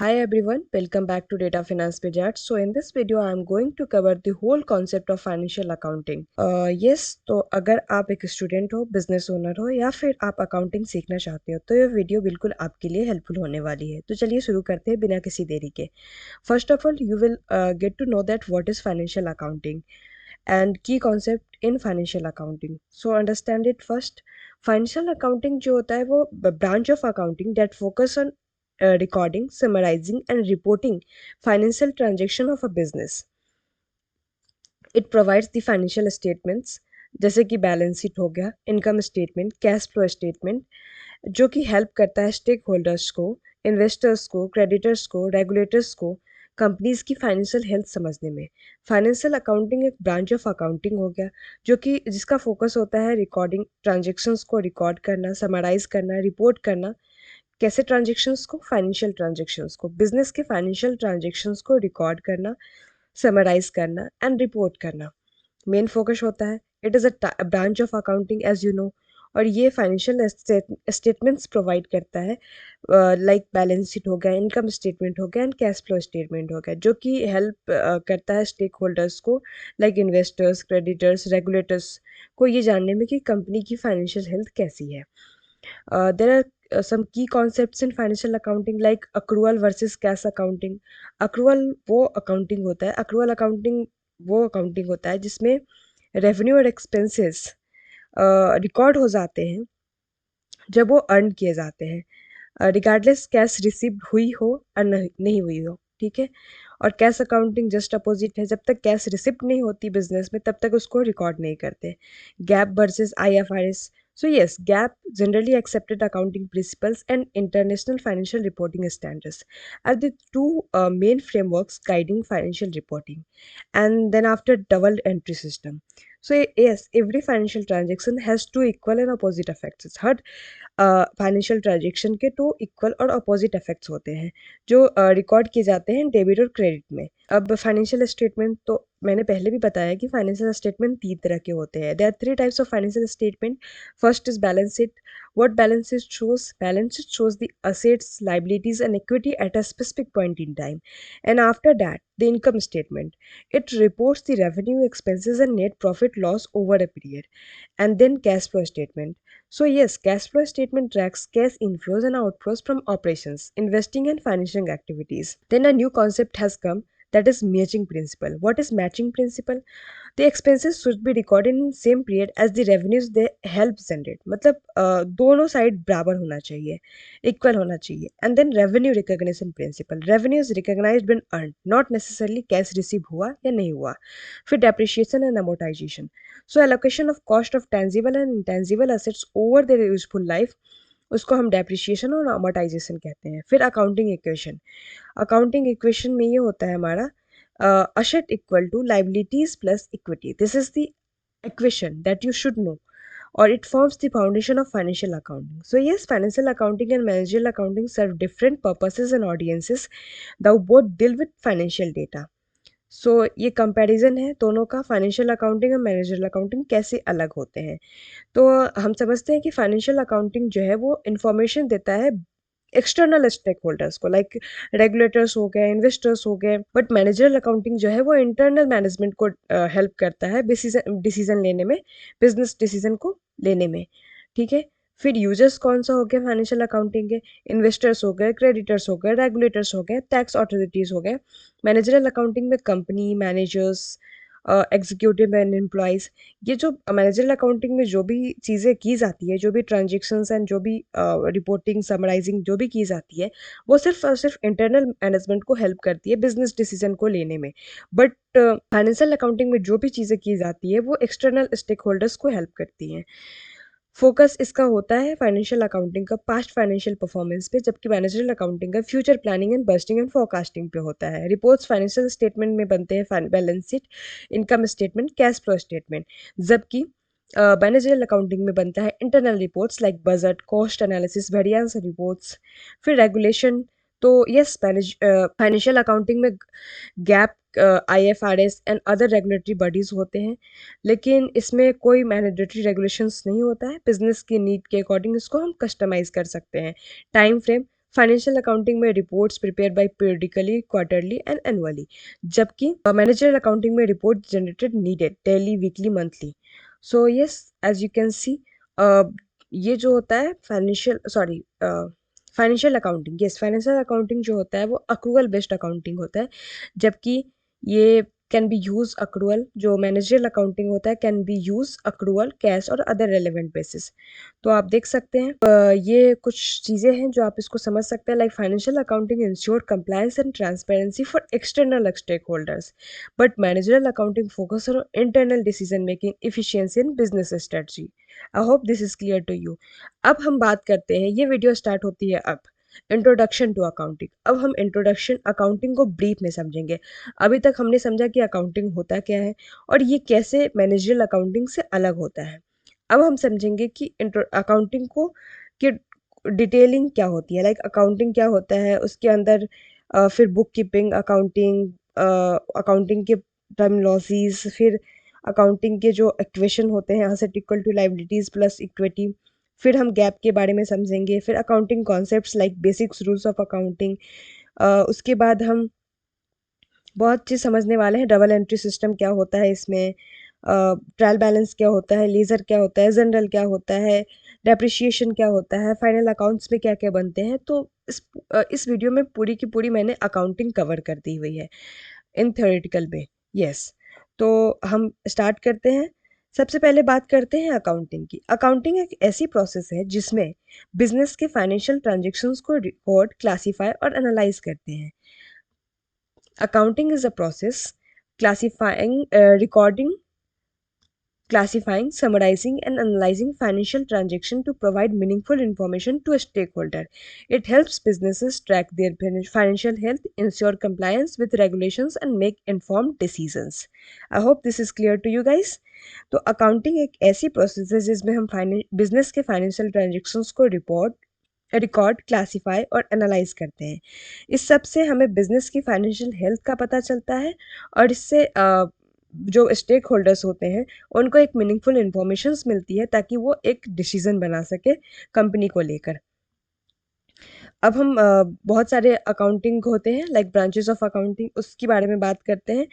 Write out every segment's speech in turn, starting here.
Hi everyone, welcome back to Data Finance Wizard. So in this video I am going to cover the whole concept of financial accounting. Yes, तो अगर आप एक student हो, business owner हो या फिर आप अकाउंटिंग सीखना चाहते हो तो ये वीडियो बिल्कुल आपके लिए हेल्पफुल होने वाली है। तो चलिए शुरू करते हैं बिना किसी देरी के। First of all you will get to know that what is financial accounting and key concept in financial accounting. So understand it first. Financial accounting जो होता है वो branch of accounting that focus on recording, summarizing and reporting financial transaction of a business. It provides the financial statements जैसे कि balance sheet हो गया, income statement, cash flow statement, जो कि हेल्प करता है स्टेक होल्डर्स को, इन्वेस्टर्स को, क्रेडिटर्स को, रेगुलेटर्स को कंपनीज की फाइनेंशियल हेल्थ समझने में। फाइनेंशियल अकाउंटिंग एक ब्रांच ऑफ अकाउंटिंग हो गया जो कि जिसका फोकस होता है रिकॉर्डिंग ट्रांजेक्शन्स को रिकॉर्ड करना, समराइज करना, रिपोर्ट करना। कैसे ट्रांजेक्शन्स को? फाइनेंशियल ट्रांजेक्शन्स को, बिजनेस के फाइनेंशियल ट्रांजेक्शन्स को रिकॉर्ड करना, समराइज करना एंड रिपोर्ट करना मेन फोकस होता है। It is a branch of accounting as you know. और ये फाइनेंशियल स्टेटमेंट्स प्रोवाइड करता है लाइक बैलेंस शीट हो गया, इनकम स्टेटमेंट हो गया एंड कैश फ्लो स्टेटमेंट हो गया, जो कि हेल्प करता है स्टेक होल्डर्स को लाइक इन्वेस्टर्स, क्रेडिटर्स, रेगुलेटर्स को ये जानने में कि कंपनी की फाइनेंशियल हेल्थ कैसी है। There are some key concepts in financial accounting like accrual versus cash accounting. accrual वो accounting होता है, accrual accounting वो accounting होता है जिसमें रेवेन्यू और एक्सपेंसेस रिकॉर्ड हो जाते हैं जब वो अर्न किए जाते हैं, रिगार्डलेस कैश रिसीव हुई हो और नहीं हुई हो। ठीक है। और कैश अकाउंटिंग जस्ट अपोजिट है, जब तक कैश रिसिप्ट नहीं होती बिजनेस में तब तक उसको रिकॉर्ड नहीं करते। Gap versus IFRS. So yes, GAAP, generally accepted accounting principles, and international financial reporting standards are the two main frameworks guiding financial reporting. And then after, double entry system. So yes, every financial transaction has two equal and opposite effects. Her financial transaction के two equal और opposite effects होते हैं जो record किए जाते हैं debit और credit में। अब फाइनेंशियल स्टेटमेंट तो मैंने पहले भी बताया कि फाइनेंशियल स्टेटमेंट 3 तरह के होते हैं। There are 3 types of financial statement. First is balance sheet. What balance sheet shows? Balance sheet shows the assets, liabilities and equity at a specific point in time. And after that, the income statement. It reports the revenue, expenses and net profit loss over a period. And then cash flow statement. So yes, cash flow statement tracks cash inflows and outflows from operations, investing and financing activities. Then a new concept has come, that is matching principle. What is matching principle? The expenses should be recorded in same period as the revenues they help generate. मतलब दोनों side बराबर होना चाहिए, equal होना चाहिए। And then revenue recognition principle. Revenue is recognised when earn, not necessarily cash receive हुआ या नहीं हुआ। फिर depreciation and amortisation. So allocation of cost of tangible and intangible assets over their useful life, उसको हम depreciation और amortisation कहते हैं। फिर अकाउंटिंग इक्वेशन। अकाउंटिंग इक्वेशन में ये होता है हमारा asset equal to liabilities plus equity. This is the equation that you should know, or it forms the foundation of financial accounting. So yes, financial accounting and managerial accounting serve different purposes and audiences. They both deal with financial data. सो ये comparison है दोनों का, financial accounting और managerial accounting कैसे अलग होते हैं। तो हम समझते हैं कि फाइनेंशियल अकाउंटिंग जो है वो इंफॉर्मेशन देता है एक्सटर्नल स्टेक होल्डर्स को, लाइक रेगुलेटर्स हो गए, इन्वेस्टर्स हो गए। बट मैनेजरल अकाउंटिंग जो है वो इंटरनल मैनेजमेंट को हेल्प करता है डिसीजन लेने में, बिजनेस डिसीजन को लेने में। ठीक है। फिर यूजर्स कौन सा हो गया फाइनेंशियल अकाउंटिंग के? इन्वेस्टर्स हो गए, क्रेडिटर्स हो गए, रेगुलेटर्स हो गए, टैक्स अथॉरिटीज़ हो गए। मैनेजरल अकाउंटिंग में company, managers, executive and employees. ये जो मैनेजरल अकाउंटिंग में जो भी चीज़ें की जाती है, जो भी ट्रांजेक्शन्स एंड जो भी रिपोर्टिंग, समराइजिंग जो भी की जाती है, वो सिर्फ और सिर्फ इंटरनल मैनेजमेंट को हेल्प करती है बिजनेस डिसीजन को लेने में। बट फाइनेंशियल अकाउंटिंग में जो भी चीज़ें की जाती है वो एक्सटर्नल स्टेक होल्डर्स को हेल्प करती हैं। फोकस इसका होता है फाइनेंशियल अकाउंटिंग का पास्ट फाइनेंशियल परफॉर्मेंस पे, जबकि मैनेजरल अकाउंटिंग का future planning and budgeting and forecasting पे होता है। रिपोर्ट्स फाइनेंशियल स्टेटमेंट में बनते हैं balance sheet, income statement, cash flow statement, जबकि मैनेजरल अकाउंटिंग में बनता है internal reports like budget, cost analysis, variance reports. फिर रेगुलेशन। तो यस, फाइनेंशियल अकाउंटिंग में gap, IFRS and other regulatory bodies होते हैं, लेकिन इसमें कोई मैंडेटरी रेगुलेशंस नहीं होता है। बिजनेस की नीड के अकॉर्डिंग इसको हम कस्टमाइज़ कर सकते हैं। Time frame. फाइनेंशियल अकाउंटिंग में reports prepare by periodically, quarterly and annually, जबकि मैनेजरियल अकाउंटिंग में report generated needed daily, weekly, monthly. So yes, as you can see, ये जो होता है financial accounting, yes, financial accounting जो होता है वो अक्रूवल बेस्ड अकाउंटिंग होता है, जबकि ये कैन बी यूज अक्रूवल, जो मैनेजरियल अकाउंटिंग होता है can be use accrual, cash और अदर रेलेवेंट बेसिस। तो आप देख सकते हैं, ये कुछ चीज़ें हैं जो आप इसको समझ सकते हैं, like financial accounting ensure compliance and transparency for external stakeholders, but managerial accounting focus on internal decision making, efficiency and business strategy. I hope this is clear to you. अब हम बात करते हैं, ये वीडियो स्टार्ट होती है अब, introduction to accounting. अब हम इंट्रोडक्शन अकाउंटिंग को ब्रीफ में समझेंगे। अभी तक हमने समझा कि अकाउंटिंग होता क्या है और ये कैसे मैनेजरियल अकाउंटिंग से अलग होता है। अब हम समझेंगे कि अकाउंटिंग को कि डिटेलिंग क्या होती है, लाइक अकाउंटिंग क्या होता है उसके अंदर, फिर बुक कीपिंग अकाउंटिंग, अकाउंटिंग के टर्मिनोलॉजीज, फिर अकाउंटिंग के जो इक्वेशन होते हैं asset equal to liabilities plus equity, फिर हम गैप के बारे में समझेंगे, फिर accounting concepts like basics rules of accounting. उसके बाद हम बहुत चीज़ समझने वाले हैं, डबल एंट्री सिस्टम क्या होता है इसमें, ट्रायल बैलेंस क्या होता है, लेज़र क्या होता है, जनरल क्या होता है, डेप्रिशिएशन क्या होता है, फाइनल अकाउंट्स में क्या क्या बनते हैं। तो इस वीडियो में पूरी की पूरी मैंने अकाउंटिंग कवर कर दी हुई है इन थ्योरेटिकल में। यस, तो हम स्टार्ट करते हैं। सबसे पहले बात करते हैं अकाउंटिंग की। अकाउंटिंग एक ऐसी प्रोसेस है जिसमें बिजनेस के फाइनेंशियल ट्रांजेक्शन्स को रिकॉर्ड, क्लासीफाई और एनालाइज करते हैं। Accounting is a process recording, classifying, summarizing, and analyzing financial transactions to provide meaningful information to a stakeholder. It helps businesses track their financial health, ensure compliance with regulations, and make informed decisions. I hope this is clear to you guys. तो accounting एक ऐसी process है जिसमें हम business के financial transactions को record, classify और analyse करते हैं। इस सब से हमें बिजनेस की फाइनेंशियल हेल्थ का पता चलता है और इससे जो स्टेक होल्डर्स होते हैं उनको एक मीनिंगफुल इन्फॉर्मेशंस मिलती है ताकि वो एक डिसीजन बना सके कंपनी को लेकर। अब हम बहुत सारे अकाउंटिंग होते हैं, लाइक ब्रांचेस ऑफ अकाउंटिंग, उसके बारे में बात करते हैं।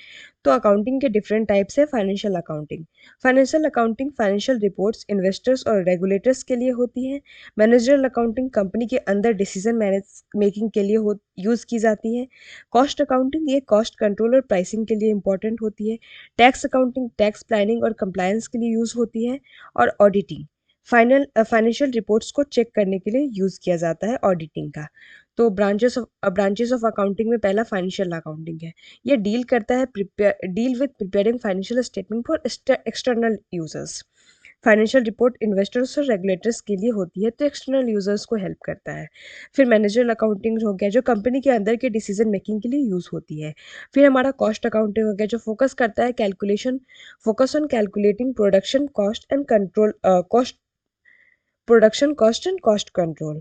तो अकाउंटिंग के डिफरेंट टाइप्स है। Financial accounting financial reports investors और रेगुलेटर्स के लिए होती है। मैनेजरियल अकाउंटिंग कंपनी के अंदर डिसीजन मेकिंग के लिए यूज़ की जाती है। कॉस्ट अकाउंटिंग ये कॉस्ट कंट्रोल और प्राइसिंग के लिए इंपॉर्टेंट होती है। टैक्स अकाउंटिंग टैक्स प्लानिंग और कंप्लायंस के लिए यूज़ होती है। और ऑडिटिंग फाइनेंशियल रिपोर्ट्स को चेक करने के लिए यूज़ किया जाता है ऑडिटिंग का। तो ब्रांचेस ऑफ अकाउंटिंग में पहला फाइनेंशियल अकाउंटिंग है। ये deal with preparing financial statement for external users. Financial report investors और रेगुलेटर्स के लिए होती है तो एक्सटर्नल यूजर्स को हेल्प करता है। फिर मैनेजरियल अकाउंटिंग हो गया जो कंपनी के अंदर के डिसीजन मेकिंग के लिए यूज़ होती है। फिर हमारा कॉस्ट अकाउंटिंग हो गया जो focus on calculating production cost and cost control.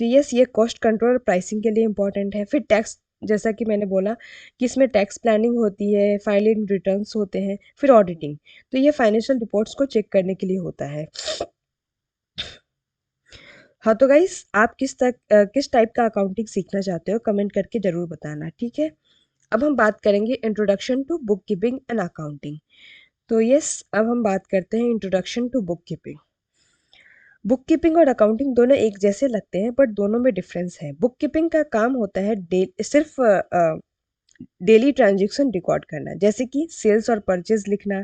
तो यस, ये कॉस्ट कंट्रोल और प्राइसिंग के लिए इंपॉर्टेंट है। फिर टैक्स, जैसा कि मैंने बोला कि इसमें टैक्स प्लानिंग होती है, फाइलिंग रिटर्न्स होते हैं। फिर ऑडिटिंग, तो ये फाइनेंशियल रिपोर्ट्स को चेक करने के लिए होता है। हाँ तो गाइस, आप किस टाइप का अकाउंटिंग सीखना चाहते हो कमेंट करके ज़रूर बताना, ठीक है। अब हम बात करेंगे introduction to bookkeeping and accounting. तो यस, अब हम बात करते हैं introduction to bookkeeping. Bookkeeping और अकाउंटिंग दोनों एक जैसे लगते हैं बट दोनों में डिफरेंस है। बुक कीपिंग का काम होता है सिर्फ डेली ट्रांजैक्शन रिकॉर्ड करना, जैसे कि सेल्स और परचेज लिखना,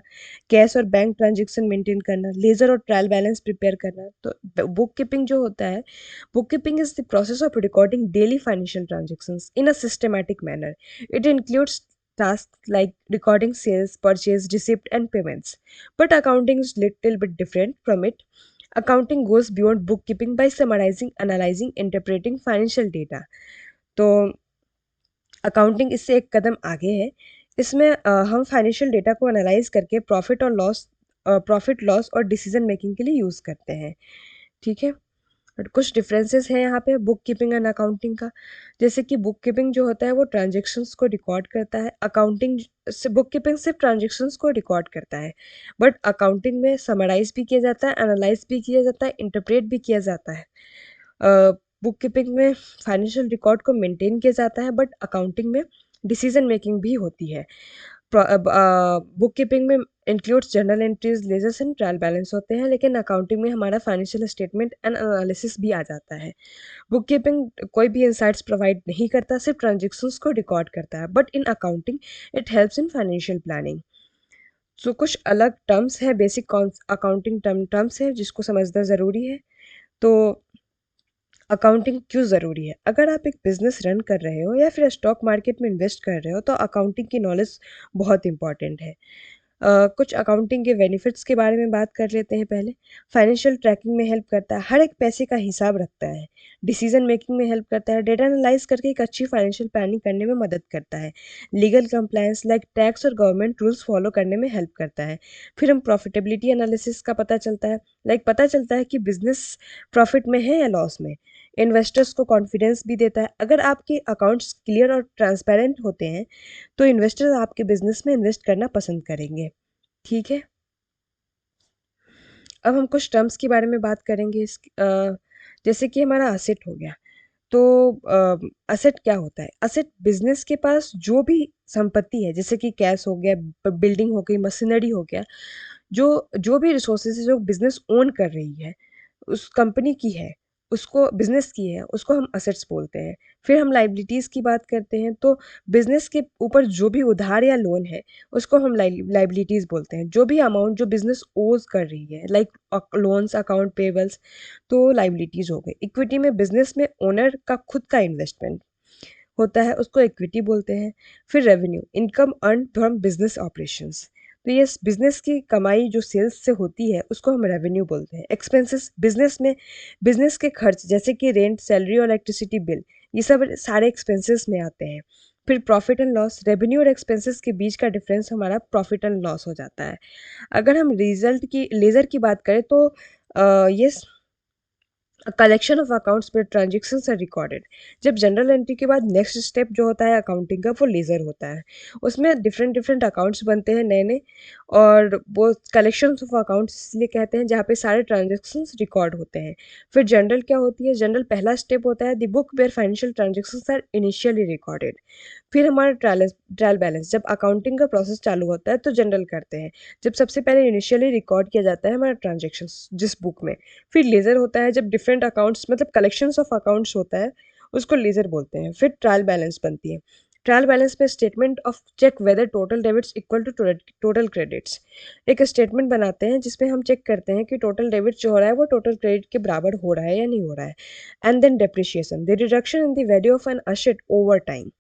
कैश और बैंक ट्रांजैक्शन मेंटेन करना, लेजर और ट्रायल बैलेंस प्रिपेयर करना। तो बुक कीपिंग जो होता है, book keeping is the process of recording daily financial transactions in a systematic manner. It includes tasks like recording sales, purchase, receipt, and payments. But accounting is little bit different from it. Accounting goes beyond bookkeeping by summarizing, analyzing, interpreting financial data. तो accounting इससे एक कदम आगे है। इसमें हम financial data को analyse करके profit loss और डिसीजन मेकिंग के लिए यूज़ करते हैं, ठीक है। और कुछ डिफरेंसेस हैं यहाँ पे बुक कीपिंग एंड अकाउंटिंग का। जैसे कि बुक कीपिंग जो होता है वो ट्रांजेक्शन्स को रिकॉर्ड करता है, बुक कीपिंग सिर्फ ट्रांजेक्शन्स को रिकॉर्ड करता है, बट अकाउंटिंग में समराइज भी किया जाता है, एनालाइज भी किया जाता है, इंटरप्रेट भी किया जाता है। बुक कीपिंग में फाइनेंशियल रिकॉर्ड को मेंटेन किया जाता है, बट अकाउंटिंग में डिसीजन मेकिंग भी होती है। बुक कीपिंग में includes journal entries, ledgers and trial balance होते हैं, लेकिन अकाउंटिंग में हमारा फाइनेंशियल स्टेटमेंट एंड एनालिसिस भी आ जाता है। बुक कीपिंग कोई भी इंसाइट्स प्रोवाइड नहीं करता, सिर्फ ट्रांजेक्शन्स को रिकॉर्ड करता है, but in accounting it helps in financial planning. So कुछ अलग टर्म्स है, बेसिक अकाउंटिंग टर्म्स है जिसको समझना ज़रूरी है। तो अकाउंटिंग क्यों ज़रूरी है? अगर आप एक बिजनेस रन कर रहे हो या फिर स्टॉक मार्केट में इन्वेस्ट कर रहे हो, तो अकाउंटिंग की नॉलेज बहुत इंपॉर्टेंट है। कुछ अकाउंटिंग के बेनिफिट्स के बारे में बात कर लेते हैं पहले। फाइनेंशियल ट्रैकिंग में हेल्प करता है, हर एक पैसे का हिसाब रखता है। डिसीजन मेकिंग में हेल्प करता है, डेटा एनालाइज करके एक अच्छी फाइनेंशियल प्लानिंग करने में मदद करता है। लीगल कंप्लायंस लाइक टैक्स और गवर्नमेंट रूल्स फॉलो करने में हेल्प करता है। फिर हम प्रॉफिटेबिलिटी एनालिसिस का पता चलता है, पता चलता है कि बिजनेस प्रॉफिट में है या लॉस में। इन्वेस्टर्स को कॉन्फिडेंस भी देता है। अगर आपके अकाउंट्स क्लियर और ट्रांसपेरेंट होते हैं, तो इन्वेस्टर्स आपके बिजनेस में इन्वेस्ट करना पसंद करेंगे। ठीक है, अब हम कुछ टर्म्स के बारे में बात करेंगे। जैसे कि हमारा असेट हो गया। तो असेट क्या होता है? असेट बिजनेस के पास जो भी संपत्ति है, जैसे कि कैश हो गया, बिल्डिंग हो गई, मशीनरी हो गया, जो जो भी रिसोर्सेज है जो बिजनेस ओन कर रही है, उस कंपनी की है, उसको बिजनेस की है, उसको हम असेट्स बोलते हैं। फिर हम लाइबिलिटीज़ की बात करते हैं, तो बिजनेस के ऊपर जो भी उधार या लोन है, उसको हम लाइबिलिटीज़ बोलते हैं। जो भी अमाउंट जो बिजनेस ओज कर रही है, लाइक लोन्स, अकाउंट पेबल्स, तो लाइबिलिटीज़ हो गई। इक्विटी में बिजनेस में ओनर का खुद का इन्वेस्टमेंट होता है, उसको इक्विटी बोलते हैं। फिर revenue, income earn from business operations, तो ये बिजनेस की कमाई जो सेल्स से होती है उसको हम रेवेन्यू बोलते हैं। एक्सपेंसेस, बिजनेस के खर्च जैसे कि रेंट, सैलरी और इलेक्ट्रिसिटी बिल, ये सब सारे एक्सपेंसेस में आते हैं। फिर प्रॉफिट एंड लॉस, रेवेन्यू और एक्सपेंसेस के बीच का डिफरेंस हमारा प्रॉफिट एंड लॉस हो जाता है। अगर हम रिजल्ट की लेजर की बात करें, तो ये कलेक्शन ऑफ अकाउंट्स में ट्रांजेक्शन्स आर रिकॉर्डेड। जब जनरल एंट्री के बाद नेक्स्ट स्टेप जो होता है अकाउंटिंग का, वो लेजर होता है। उसमें डिफरेंट डिफरेंट अकाउंट्स बनते हैं नए नए, और वो कलेक्शन ऑफ अकाउंट्स इसलिए कहते हैं जहाँ पे सारे ट्रांजेक्शन्स रिकॉर्ड होते हैं। फिर जनरल क्या होती है? जनरल पहला स्टेप होता है the book where financial transactions are initially recorded. फिर हमारा ट्रायल बैलेंस, जब अकाउंटिंग का प्रोसेस चालू होता है तो जनरल करते हैं, जब सबसे पहले इनिशियली रिकॉर्ड किया जाता है हमारा ट्रांजेक्शन्स जिस बुक में। फिर लेजर होता है, जब डिफरेंट अकाउंट्स मतलब कलेक्शंस ऑफ अकाउंट्स होता है, उसको लेजर बोलते हैं। फिर ट्रायल बैलेंस बनती है। ट्रायल बैलेंस में statement of check whether total debits equal to total credits, एक स्टेटमेंट बनाते हैं जिसमें हम चेक करते हैं कि टोटल डेबिट जो हो रहा है वो टोटल क्रेडिट के बराबर हो रहा है या नहीं हो रहा है। And then depreciation, the reduction in the value of an asset over time.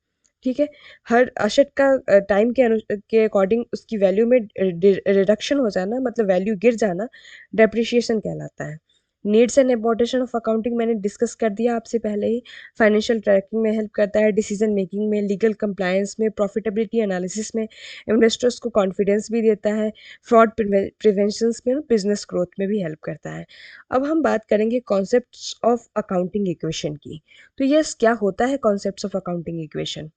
ठीक है, हर असेट का टाइम के अकॉर्डिंग उसकी वैल्यू में रिडक्शन हो जाना, मतलब वैल्यू गिर जाना, डेप्रिशिएशन कहलाता है। Needs and importation of accounting मैंने डिस्कस कर दिया आपसे पहले ही। फाइनेंशियल ट्रैकिंग में हेल्प करता है, डिसीजन मेकिंग में, लीगल कंप्लायंस में, प्रॉफिटेबिलिटी एनालिसिस में, इन्वेस्टर्स को कॉन्फिडेंस भी देता है, फ्रॉड प्रिवेंशंस में, बिजनेस ग्रोथ में भी हेल्प करता है। अब हम बात करेंगे कॉन्सेप्ट्स ऑफ अकाउंटिंग इक्वेशन की। तो यस, क्या होता है कॉन्सेप्ट्स ऑफ अकाउंटिंग इक्वेशन?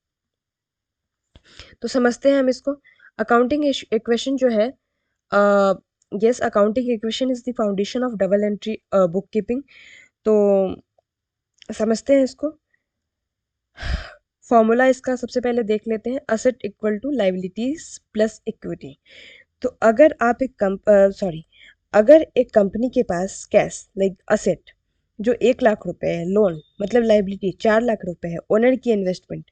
तो समझते हैं हम इसको। अकाउंटिंग इक्वेशन जो है, yes, accounting equation is the foundation of double entry book keeping. तो समझते हैं इसको। फॉर्मूला इसका सबसे पहले देख लेते हैं। Asset equal to liabilities plus equity. तो अगर एक कंपनी के पास कैश लाइक असेट जो 1 लाख रुपए है, लोन मतलब लाइबिलिटी 4 लाख रुपए है, ओनर की इन्वेस्टमेंट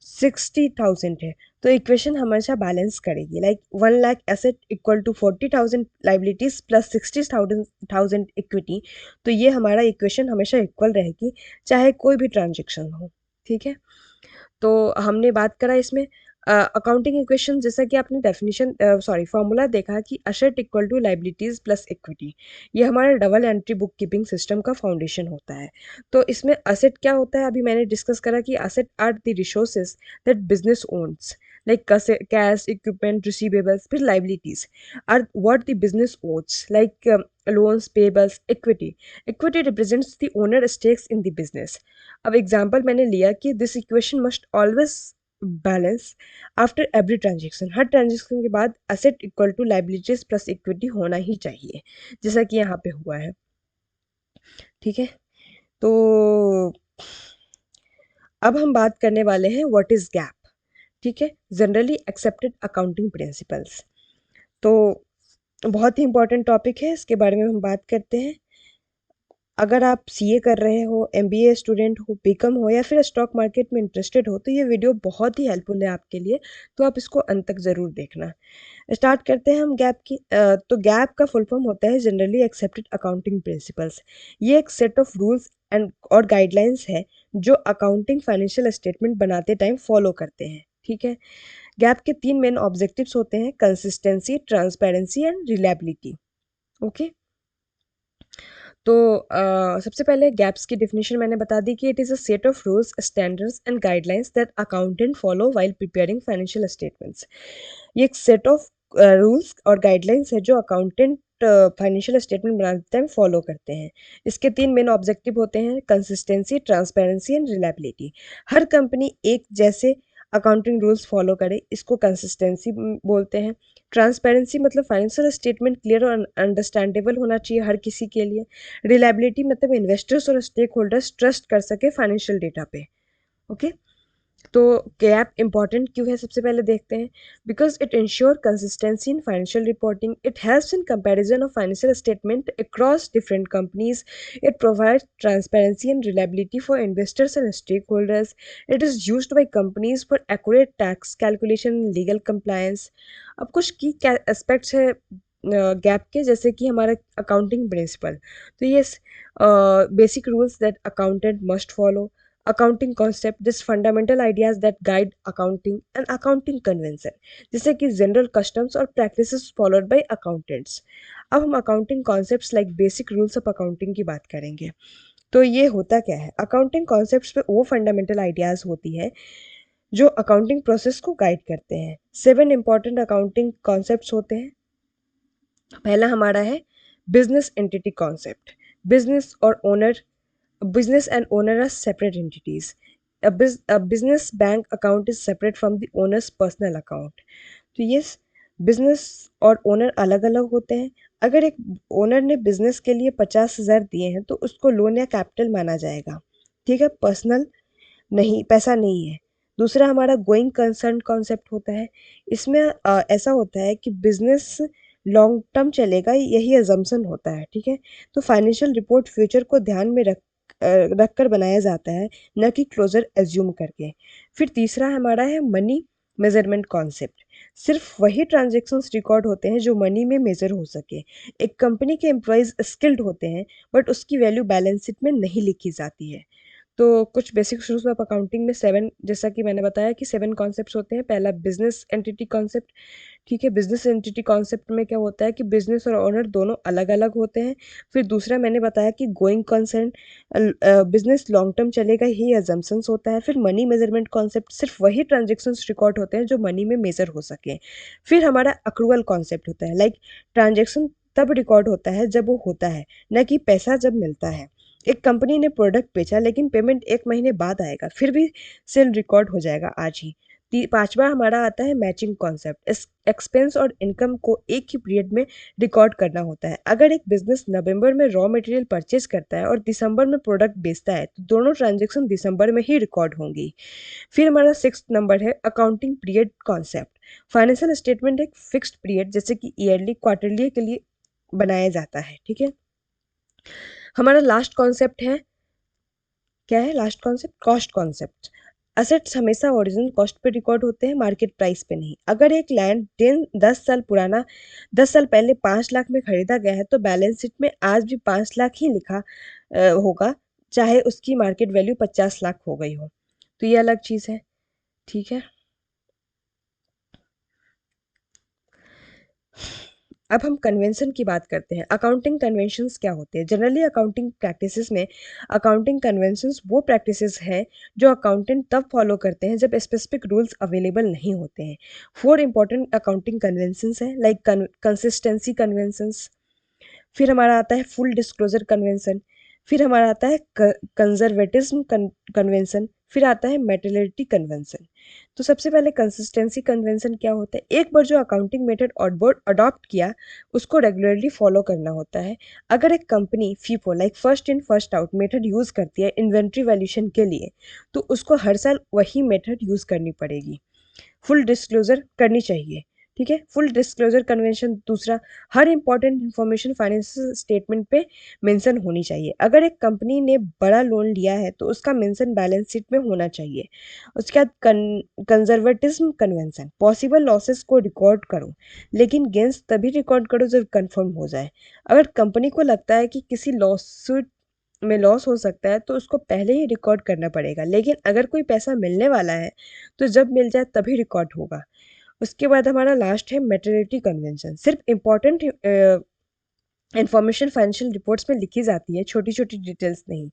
60,000 है, तो इक्वेशन हमेशा बैलेंस करेगी। Like 1 lakh asset equal to 40,000 liabilities plus 60,000 equity. तो ये हमारा इक्वेशन हमेशा इक्वल रहेगी, चाहे कोई भी ट्रांजेक्शन हो। ठीक है, तो हमने बात करा इसमें अकाउंटिंग इक्वेशन, जैसा कि आपने डेफिनेशन फॉर्मूला देखा कि asset equal to liabilities plus equity, ये हमारा double entry bookkeeping system का फाउंडेशन होता है। तो इसमें असेट क्या होता है, अभी मैंने डिस्कस करा कि asset are the resources that business owns, like cash, equipment, receivables. फिर liabilities are what the business owns, like loans, payables, equity. Equity represents the owner stakes in the business. अब example मैंने लिया कि this equation must always balance after every transaction, हर transaction के बाद asset equal to liabilities plus equity होना ही चाहिए, जैसा कि यहाँ पे हुआ है। ठीक है, तो अब हम बात करने वाले हैं व्हाट इज गैप। ठीक है, जनरली एक्सेप्टेड अकाउंटिंग प्रिंसिपल्स। तो बहुत ही इंपॉर्टेंट टॉपिक है, इसके बारे में हम बात करते हैं। अगर आप सीए कर रहे हो, एमबीए स्टूडेंट हो, बीकॉम हो या फिर स्टॉक मार्केट में इंटरेस्टेड हो, तो ये वीडियो बहुत ही हेल्पफुल है आपके लिए, तो आप इसको अंत तक ज़रूर देखना। स्टार्ट करते हैं हम गैप की। तो गैप का फुल फॉर्म होता है जनरली एक्सेप्टेड अकाउंटिंग प्रिंसिपल्स। ये एक सेट ऑफ रूल्स एंड और गाइडलाइंस है जो अकाउंटिंग फाइनेंशियल स्टेटमेंट बनाते टाइम फॉलो करते हैं। ठीक है, गैप के तीन मेन ऑब्जेक्टिव्स होते हैं: consistency, transparency and reliability. Okay, तो सबसे पहले गैप्स की डेफिनेशन मैंने बता दी कि it is a set of rules, standards and guidelines that accountant follow while preparing financial statements. ये एक सेट ऑफ रूल्स और गाइडलाइंस है जो अकाउंटेंट फाइनेंशियल स्टेटमेंट बनाते टाइम फॉलो करते हैं। इसके तीन मेन ऑब्जेक्टिव होते हैं: consistency, transparency and reliability. Her company एक जैसे अकाउंटिंग रूल्स फॉलो करे, इसको कंसिस्टेंसी बोलते हैं। ट्रांसपेरेंसी मतलब फाइनेंशियल स्टेटमेंट क्लियर और अंडरस्टैंडेबल होना चाहिए हर किसी के लिए। रिलायबिलिटी मतलब इन्वेस्टर्स और स्टेक होल्डर्स ट्रस्ट कर सके फाइनेंशियल डेटा पे। ओके, तो गैप इंपॉर्टेंट क्यों है, सबसे पहले देखते हैं। Because it ensure consistency in financial reporting, it helps in comparison of financial statement across different companies, it provides transparency and reliability for investors and stakeholders, it is used by companies for accurate tax calculation and legal compliance. अब कुछ की aspects है gap के, जैसे कि हमारा accounting principle. तो ये basic rules that accountant must follow, accounting concept, this fundamental ideas that guide accounting and accounting convention, जैसे कि जनरल कस्टम्स और प्रैक्टिसेस फॉलोड बाय अकाउंटेंट्स। अब हम accounting concepts like basic rules of accounting की बात करेंगे। तो ये होता क्या है, अकाउंटिंग कॉन्सेप्ट्स पे वो फंडामेंटल आइडियाज होती है जो अकाउंटिंग प्रोसेस को गाइड करते हैं। 7 इंपॉर्टेंट अकाउंटिंग कॉन्सेप्ट्स होते हैं। पहला हमारा है बिजनेस एंटिटी कॉन्सेप्ट। बिजनेस और owner, business and owner are separate entities. A business bank account is separate from the owner's personal account. तो ये बिजनेस और ओनर अलग अलग होते हैं। अगर एक ओनर ने बिजनेस के लिए 50,000 दिए हैं तो उसको लोन या कैपिटल माना जाएगा। ठीक है, पर्सनल नहीं, पैसा नहीं है। दूसरा हमारा गोइंग कंसर्न कॉन्सेप्ट होता है। इसमें ऐसा होता है कि बिजनेस लॉन्ग टर्म चलेगा, यही अजम्पशन होता है। ठीक है, तो फाइनेंशियल रिपोर्ट फ्यूचर को ध्यान में रख कर बनाया जाता है, न कि क्लोजर एज्यूम करके। फिर तीसरा हमारा है मनी मेजरमेंट कॉन्सेप्ट। सिर्फ वही ट्रांजेक्शन्स रिकॉर्ड होते हैं जो मनी में मेजर हो सके। एक कंपनी के एम्प्लॉयज़ स्किल्ड होते हैं बट उसकी वैल्यू बैलेंस शीट में नहीं लिखी जाती है। तो कुछ बेसिक रूल्स ऑफ अकाउंटिंग में 7, जैसा कि मैंने बताया कि 7 कॉन्सेप्ट्स होते हैं। पहला बिजनेस एंटिटी कॉन्सेप्ट। ठीक है, बिजनेस एंटिटी कॉन्सेप्ट में क्या होता है कि बिजनेस और ओनर दोनों अलग अलग होते हैं। फिर दूसरा मैंने बताया कि going concern, business long term चलेगा, ही अजम्पशंस होता है। फिर मनी मेजरमेंट कॉन्सेप्ट, सिर्फ वही ट्रांजेक्शन्स रिकॉर्ड होते हैं जो मनी में मेजर हो सके। फिर हमारा अक्रूवल कॉन्सेप्ट होता है, लाइक ट्रांजेक्शन तब रिकॉर्ड होता है जब वो होता है, न कि पैसा जब मिलता है। एक कंपनी ने प्रोडक्ट बेचा लेकिन पेमेंट 1 महीने बाद आएगा, फिर भी सेल रिकॉर्ड हो जाएगा आज ही। पांचवा हमारा आता है मैचिंग कॉन्सेप्ट। एक्सपेंस और इनकम को एक ही पीरियड में रिकॉर्ड करना होता है। अगर एक बिजनेस नवंबर में रॉ मटेरियल परचेज करता है और दिसंबर में प्रोडक्ट बेचता है तो दोनों ट्रांजेक्शन दिसंबर में ही रिकॉर्ड होंगी। फिर हमारा 6th नंबर है accounting period concept. Financial statement एक फिक्स्ड पीरियड जैसे कि ईयरली, क्वार्टरली के लिए बनाया जाता है। ठीक है, हमारा लास्ट कॉन्सेप्ट है, क्या है last concept? Cost concept. Assets हमेशा ओरिजिनल कॉस्ट पे रिकॉर्ड होते हैं, मार्केट प्राइस पे नहीं। अगर एक लैंड 10 साल पहले 5 लाख में खरीदा गया है तो बैलेंस शीट में आज भी 5 लाख ही लिखा होगा, चाहे उसकी मार्केट वैल्यू 50 लाख हो गई हो। तो ये अलग चीज़ है। ठीक है, अब हम कन्वेंशन की बात करते हैं। अकाउंटिंग कन्वेंशंस क्या होते हैं? जनरली अकाउंटिंग प्रैक्टिसेस में अकाउंटिंग कन्वेंशंस वो प्रैक्टिसेस हैं जो अकाउंटेंट तब फॉलो करते हैं जब स्पेसिफिक रूल्स अवेलेबल नहीं होते हैं। 4 इंपॉर्टेंट अकाउंटिंग कन्वेंशंस हैं, लाइक कंसिस्टेंसी कन्वेंशंस। फिर हमारा आता है फुल डिस्क्लोजर कन्वेंशन। फिर हमारा आता है कंजर्वेटिज्म कन्वेंशन। फिर आता है मेटेरियलिटी कन्वेंशन। तो सबसे पहले कंसिस्टेंसी कन्वेंशन क्या होता है, एक बार जो अकाउंटिंग मेथड ऑनबोर्ड अडॉप्ट किया उसको रेगुलरली फॉलो करना होता है। अगर एक company FIFO like first in first out method use करती है इन्वेंट्री वैल्यूएशन के लिए, तो उसको हर साल वही मेथड यूज़ करनी पड़ेगी। फुल डिस्क्लोजर करनी चाहिए। ठीक है, फुल डिस्क्लोजर कन्वेंशन। दूसरा, हर इंपॉर्टेंट इन्फॉर्मेशन फाइनेंशियल स्टेटमेंट पे मेंशन होनी चाहिए। अगर एक कंपनी ने बड़ा लोन लिया है तो उसका मेंशन बैलेंस शीट में होना चाहिए। उसके बाद कंजर्वेटिज्म कन्वेंशन, पॉसिबल लॉसेस को रिकॉर्ड करो लेकिन गेंस तभी रिकॉर्ड करो जब कंफर्म हो जाए। अगर कंपनी को लगता है कि किसी लॉसूट में लॉस हो सकता है तो उसको पहले ही रिकॉर्ड करना पड़ेगा, लेकिन अगर कोई पैसा मिलने वाला है तो जब मिल जाए तभी रिकॉर्ड होगा। उसके बाद हमारा लास्ट है मेटर्निटी कन्वेंशन। सिर्फ इम्पॉर्टेंट इंफॉर्मेशन फाइनेंशियल रिपोर्ट्स में लिखी जाती है, छोटी छोटी डिटेल्स नहीं।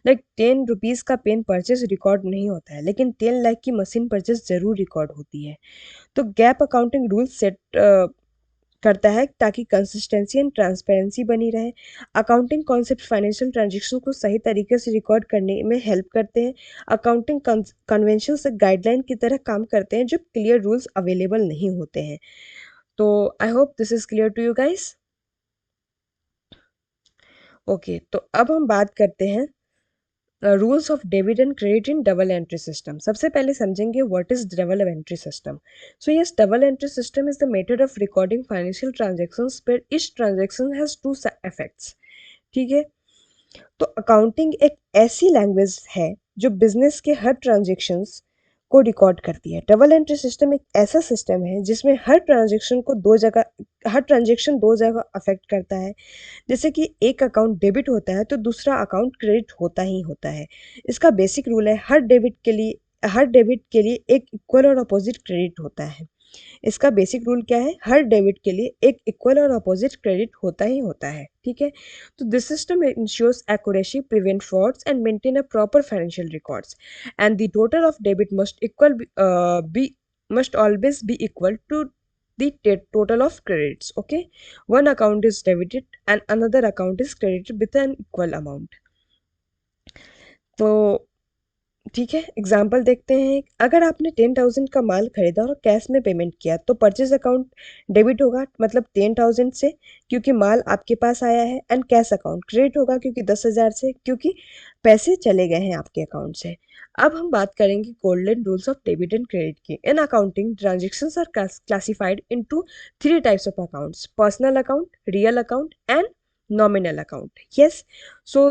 लाइक 10 रुपीज़ का पेन परचेज रिकॉर्ड नहीं होता है, लेकिन 10 लाख की मशीन परचेज जरूर रिकॉर्ड होती है। तो गैप अकाउंटिंग रूल सेट करता है ताकि कंसिस्टेंसी एंड ट्रांसपेरेंसी बनी रहे। अकाउंटिंग कॉन्सेप्ट फाइनेंशियल ट्रांजैक्शन को सही तरीके से रिकॉर्ड करने में हेल्प करते हैं। अकाउंटिंग कन्वेंशन से गाइडलाइन की तरह काम करते हैं जब क्लियर रूल्स अवेलेबल नहीं होते हैं। तो I hope this is clear to you guys. Okay, तो अब हम बात करते हैं rules of debit and credit in double entry system. सबसे पहले समझेंगे what is double entry system. So yes, double entry system is the method of recording financial transactions पर each transaction has two effects. ठीक है, तो accounting एक ऐसी language है जो बिजनेस के हर ट्रांजेक्शन्स को रिकॉर्ड करती है। डबल एंट्री सिस्टम एक ऐसा सिस्टम है जिसमें हर ट्रांजेक्शन दो जगह अफेक्ट करता है। जैसे कि एक अकाउंट डेबिट होता है तो दूसरा अकाउंट क्रेडिट होता ही होता है। इसका बेसिक रूल है हर डेबिट के लिए एक इक्वल और अपोजिट क्रेडिट होता है। इसका बेसिक रूल क्या है, हर डेबिट के लिए एक इक्वल और अपोजिट क्रेडिट होता ही होता है। ठीक है, तो this system ensures accuracy, prevent frauds and maintain a proper financial records and the total of debit must always be equal to the total of credits. Okay, one account is debited and another account is credited with an equal amount. तो ठीक है, example देखते हैं। अगर आपने 10,000 का माल खरीदा और कैश में पेमेंट किया तो परचेज अकाउंट डेबिट होगा, मतलब 10,000 से क्योंकि माल आपके पास आया है, एंड कैश अकाउंट क्रेडिट होगा क्योंकि 10,000 से क्योंकि पैसे चले गए हैं आपके अकाउंट से। अब हम बात करेंगे golden rules of debit and credit की। In accounting transactions are classified into 3 types of accounts, personal account, real account and nominal account. Yes, so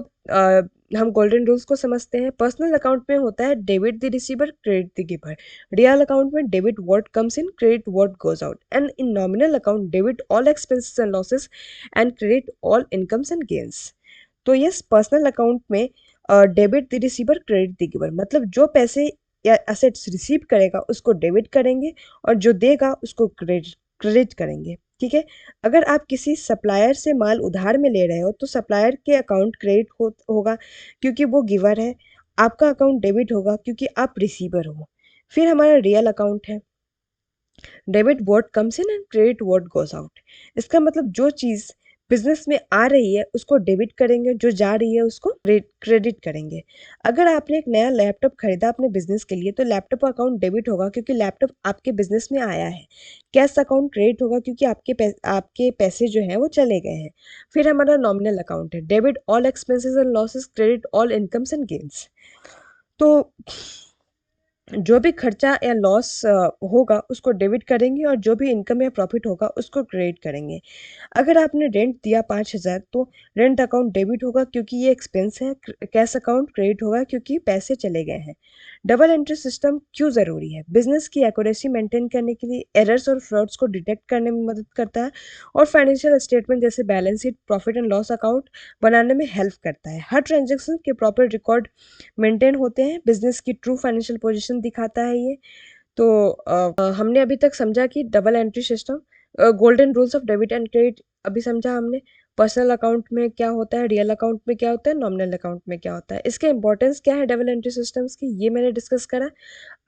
हम गोल्डन रूल्स को समझते हैं। पर्सनल अकाउंट में होता है debit the receiver, credit the giver. Real account में debit what comes in, credit what goes out. And in nominal account debit all expenses and losses and credit all incomes and gains. तो yes, personal account में debit the receiver, credit the giver, मतलब जो पैसे या assets receive करेगा उसको debit करेंगे और जो देगा उसको क्रेडिट करेंगे। ठीक है, अगर आप किसी सप्लायर से माल उधार में ले रहे हो तो सप्लायर के अकाउंट क्रेडिट होगा क्योंकि वो गिवर है, आपका अकाउंट डेबिट होगा क्योंकि आप रिसीवर हो। फिर हमारा रियल अकाउंट है, debit what comes in and credit what goes out. इसका मतलब जो चीज़ बिजनेस में आ रही है उसको डेबिट करेंगे, जो जा रही है उसको क्रेडिट करेंगे। अगर आपने एक नया लैपटॉप खरीदा अपने बिजनेस के लिए तो लैपटॉप अकाउंट डेबिट होगा क्योंकि लैपटॉप आपके बिजनेस में आया है। कैश अकाउंट क्रेडिट होगा क्योंकि आपके पैसे जो हैं वो चले गए हैं। फिर हमारा नॉमिनल अकाउंट है, debit all expenses and losses, credit all incomes and gains. तो जो भी खर्चा या लॉस होगा उसको डेबिट करेंगे और जो भी इनकम या प्रॉफिट होगा उसको क्रेडिट करेंगे। अगर आपने रेंट दिया 5,000 तो रेंट अकाउंट डेबिट होगा क्योंकि ये एक्सपेंस है, कैश अकाउंट क्रेडिट होगा क्योंकि पैसे चले गए हैं। डबल एंट्री सिस्टम क्यों ज़रूरी है? बिजनेस की एक्यूरेसी मेंटेन करने के लिए, एरर्स और फ्रॉड्स को डिटेक्ट करने में मदद करता है और फाइनेंशियल स्टेटमेंट जैसे balance sheet, profit and loss account बनाने में हेल्प करता है। हर ट्रांजेक्शन के प्रॉपर रिकॉर्ड मेंटेन होते हैं, बिजनेस की ट्रू फाइनेंशियल पोजीशन दिखाता है ये। तो हमने अभी तक समझा कि double entry system, golden rules of debit and credit अभी समझा हमने। पर्सनल अकाउंट में क्या होता है, रियल अकाउंट में क्या होता है, नॉमिनल अकाउंट में क्या होता है, इसके इंपॉर्टेंस क्या है डबल एंट्री सिस्टम्स की, ये मैंने डिस्कस करा।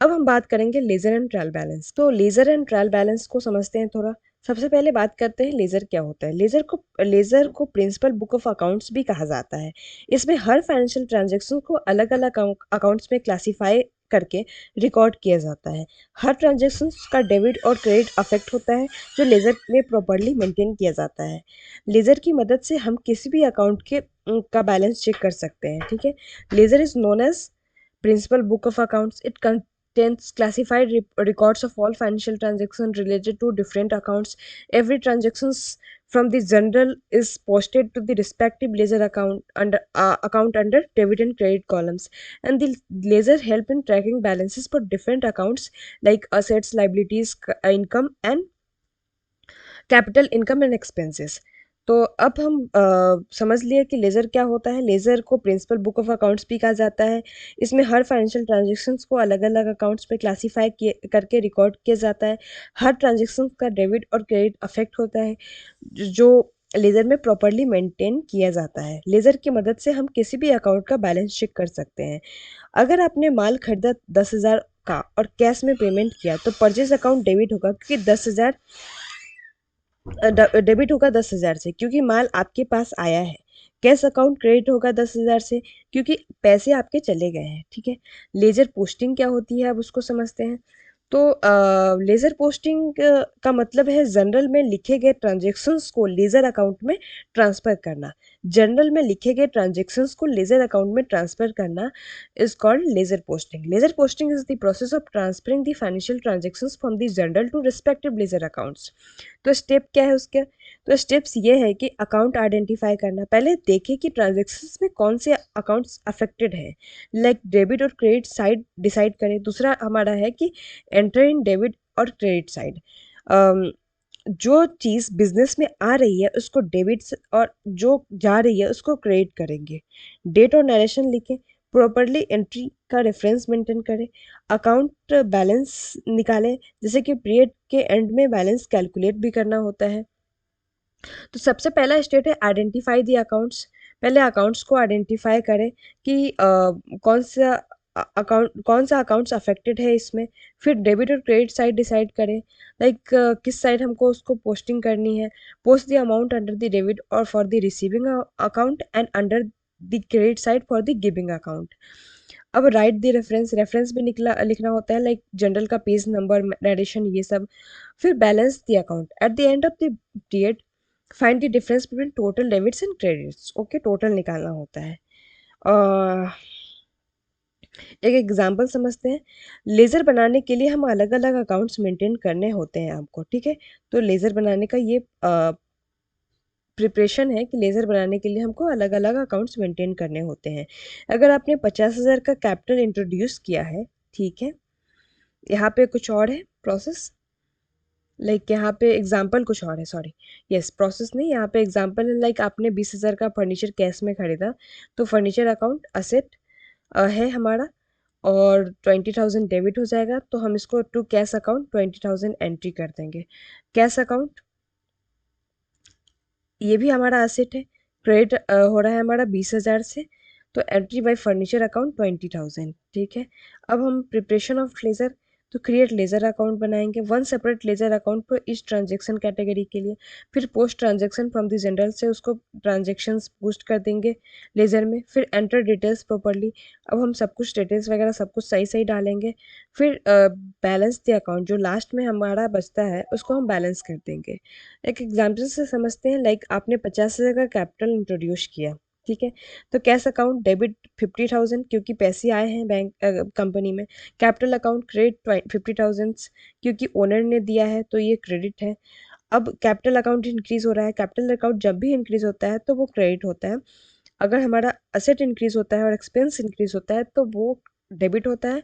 अब हम बात करेंगे लेजर एंड ट्रायल बैलेंस। तो लेजर एंड ट्रायल बैलेंस को समझते हैं थोड़ा। सबसे पहले बात करते हैं लेज़र क्या होता है। लेज़र को प्रिंसिपल बुक ऑफ अकाउंट्स भी कहा जाता है। इसमें हर फाइनेंशियल ट्रांजैक्शन को अलग अलग अकाउंट्स में क्लासीफाई करके रिकॉर्ड किया जाता है। हर ट्रांजैक्शन का डेबिट और क्रेडिट अफेक्ट होता है, जो लेज़र में प्रॉपर्ली मेंटेन किया जाता है। लेज़र की मदद से हम किसी भी अकाउंट का बैलेंस चेक कर सकते हैं। ठीक है, ledger is known as principal book of accounts. It contains classified records of all financial transactions related to different accounts. Every transactions from the journal is posted to the respective ledger account under debit and credit columns, and the ledger help in tracking balances for different accounts like assets, liabilities, income and capital income and expenses. तो अब हम समझ लिए कि laser क्या होता है। Laser को प्रिंसिपल बुक ऑफ अकाउंट्स भी कहा जाता है। इसमें हर फाइनेंशियल ट्रांजैक्शंस को अलग अलग अकाउंट्स में क्लासीफाई किए करके रिकॉर्ड किया जाता है। हर ट्रांजैक्शन का डेबिट और क्रेडिट अफेक्ट होता है, जो लेज़र में प्रॉपरली मेंटेन किया जाता है। लेज़र की मदद से हम किसी भी अकाउंट का बैलेंस चेक कर सकते हैं। अगर आपने माल खरीदा 10,000 का और कैश में पेमेंट किया तो परचेज अकाउंट डेबिट होगा, क्योंकि 10,000 डेबिट होगा 10,000 से, क्योंकि माल आपके पास आया है। कैश अकाउंट क्रेडिट होगा 10,000 से, क्योंकि पैसे आपके चले गए हैं। ठीक है, लेजर पोस्टिंग क्या होती है अब उसको समझते हैं। तो लेज़र पोस्टिंग का मतलब है जनरल में लिखे गए ट्रांजेक्शन्स को लेज़र अकाउंट में ट्रांसफ़र करना। जनरल में लिखे गए ट्रांजेक्शन्स को लेज़र अकाउंट में ट्रांसफ़र करना is called ledger posting. Ledger posting is the process of transferring the financial transactions from the journal to respective ledger accounts. तो स्टेप क्या है उसके? तो स्टेप्स ये है कि अकाउंट आइडेंटिफाई करना। पहले देखें कि ट्रांजेक्शन्स में कौन से अकाउंट्स अफेक्टेड हैं, लाइक डेबिट और क्रेडिट साइड डिसाइड करें। दूसरा हमारा है कि एंटर इन डेबिट और क्रेडिट साइड। जो चीज़ बिजनेस में आ रही है उसको डेबिट से, और जो जा रही है उसको क्रेडिट करेंगे। डेट और नरेशन लिखें। प्रॉपरली एंट्री का रेफरेंस मेंटेन करें। अकाउंट बैलेंस निकालें, जैसे कि पीरियड के एंड में बैलेंस कैलकुलेट भी करना होता है। तो सबसे पहला स्टेप है आइडेंटिफाई दी अकाउंट्स। पहले अकाउंट्स को आइडेंटिफाई करें कि कौन सा अकाउंट्स अफेक्टेड है इसमें। फिर डेबिट और क्रेडिट साइड डिसाइड करें, लाइक किस साइड हमको उसको पोस्टिंग करनी है। Post the amount under the debit और for the receiving account and under the credit side for the giving account. अब राइट द रेफरेंस भी लिखना होता है, लाइक जनरल का पेज नंबर, नरेशन, ये सब। फिर balance the account at the end of the period. Find the difference between total debits and credits. Okay, total निकालना होता है। एक एग्जाम्पल समझते हैं। लेज़र बनाने के लिए हम अलग अलग अकाउंट्स मेंटेन करने होते हैं आपको। ठीक है, तो लेज़र बनाने का ये प्रिपरेशन है कि लेज़र बनाने के लिए हमको अलग अलग अकाउंट्स मेंटेन करने होते हैं। अगर आपने 50,000 का कैपिटल इंट्रोड्यूस किया है, ठीक है, यहाँ पे कुछ और है प्रोसेस, लाइक यहाँ पे एग्जाम्पल कुछ और है, सॉरी, यस, प्रोसेस नहीं, यहाँ पे एग्जाम्पल है। लाइक आपने 20,000 का फर्नीचर कैश में खरीदा, तो फर्नीचर अकाउंट असेट है हमारा, और 20,000 डेबिट हो जाएगा, तो हम इसको टू कैश अकाउंट 20,000 एंट्री कर देंगे। कैश अकाउंट ये भी हमारा असेट है, क्रेडिट हो रहा है हमारा 20,000 से, तो एंट्री बाय फर्नीचर अकाउंट 20,000। ठीक है, अब हम प्रिपरेशन ऑफ लेज़र, तो क्रिएट लेज़र अकाउंट बनाएंगे, one separate laser account for इस ट्रांजेक्शन कैटेगरी के लिए। फिर post transaction from the general से उसको ट्रांजेक्शन्स बूस्ट कर देंगे लेज़र में। फिर एंटर डिटेल्स प्रॉपर्ली। अब हम सब कुछ डिटेल्स वगैरह सब कुछ सही सही डालेंगे। फिर बैलेंस द अकाउंट, जो लास्ट में हमारा बचता है उसको हम बैलेंस कर देंगे। एक एग्जाम्पल से समझते हैं, लाइक आपने 50,000 का कैपिटल इंट्रोड्यूस किया, ठीक है, तो कैश अकाउंट डेबिट 50,000, क्योंकि पैसे आए हैं बैंक कंपनी में। कैपिटल अकाउंट क्रेडिट 50,000, क्योंकि ओनर ने दिया है तो ये क्रेडिट है। अब कैपिटल अकाउंट इंक्रीज हो रहा है। कैपिटल अकाउंट जब भी इंक्रीज होता है तो वो क्रेडिट होता है। अगर हमारा असेट इंक्रीज होता है और एक्सपेंस इंक्रीज होता है तो वो डेबिट होता है।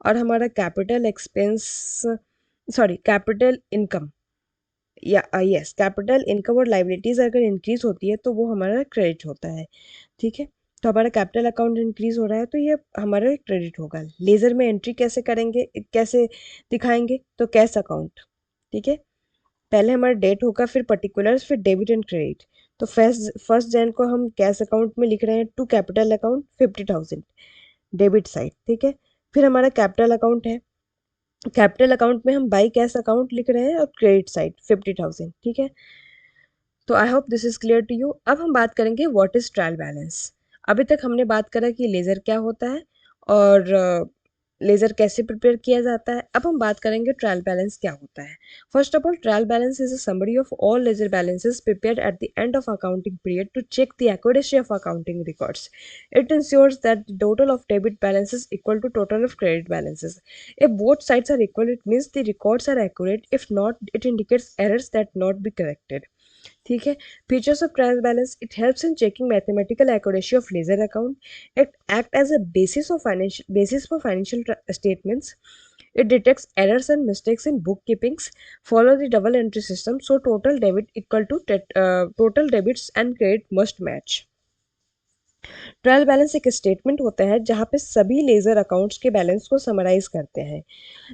और हमारा capital expense, sorry, capital income, या यस, कैपिटल इनकम और लाइबिलिटीज़ अगर इंक्रीज होती है तो वो हमारा क्रेडिट होता है। ठीक है, तो हमारा कैपिटल अकाउंट इंक्रीज हो रहा है तो ये हमारा क्रेडिट होगा। लेज़र में एंट्री कैसे करेंगे, कैसे दिखाएंगे, तो कैश अकाउंट, ठीक है, पहले हमारा डेट होगा, फिर पर्टिकुलर्स, फिर डेबिट एंड क्रेडिट। तो फर्स्ट जैन को हम कैश अकाउंट में लिख रहे हैं, to capital account 50,000 debit side. ठीक है, फिर हमारा कैपिटल अकाउंट है, कैपिटल अकाउंट में हम बाई कैश अकाउंट लिख रहे हैं और क्रेडिट साइड 50,000, ठीक है। तो I hope this is clear to you. अब हम बात करेंगे व्हाट इज ट्रायल बैलेंस। अभी तक हमने बात करा कि लेज़र क्या होता है और लेज़र कैसे प्रिपेयर किया जाता है। अब हम बात करेंगे ट्रायल बैलेंस क्या होता है। First of all, trial balance is a summary of all ledger balances prepared at the end of accounting period to check the accuracy of accounting records. It ensures that the total of debit balance is equal to total of credit balances. If both sides are equal, it means the records are accurate. If not, it indicates errors that not be corrected. ठीक है। Features of trial balance, it helps in checking mathematical accuracy of ledger account. It act as a basis for financial statements. It detects errors and mistakes in bookkeepings. Follow the double entry system, so total debit equal to total debits and credit must match. Trial balance एक statement होता है जहाँ पे सभी ledger accounts के balance को summarise करते हैं.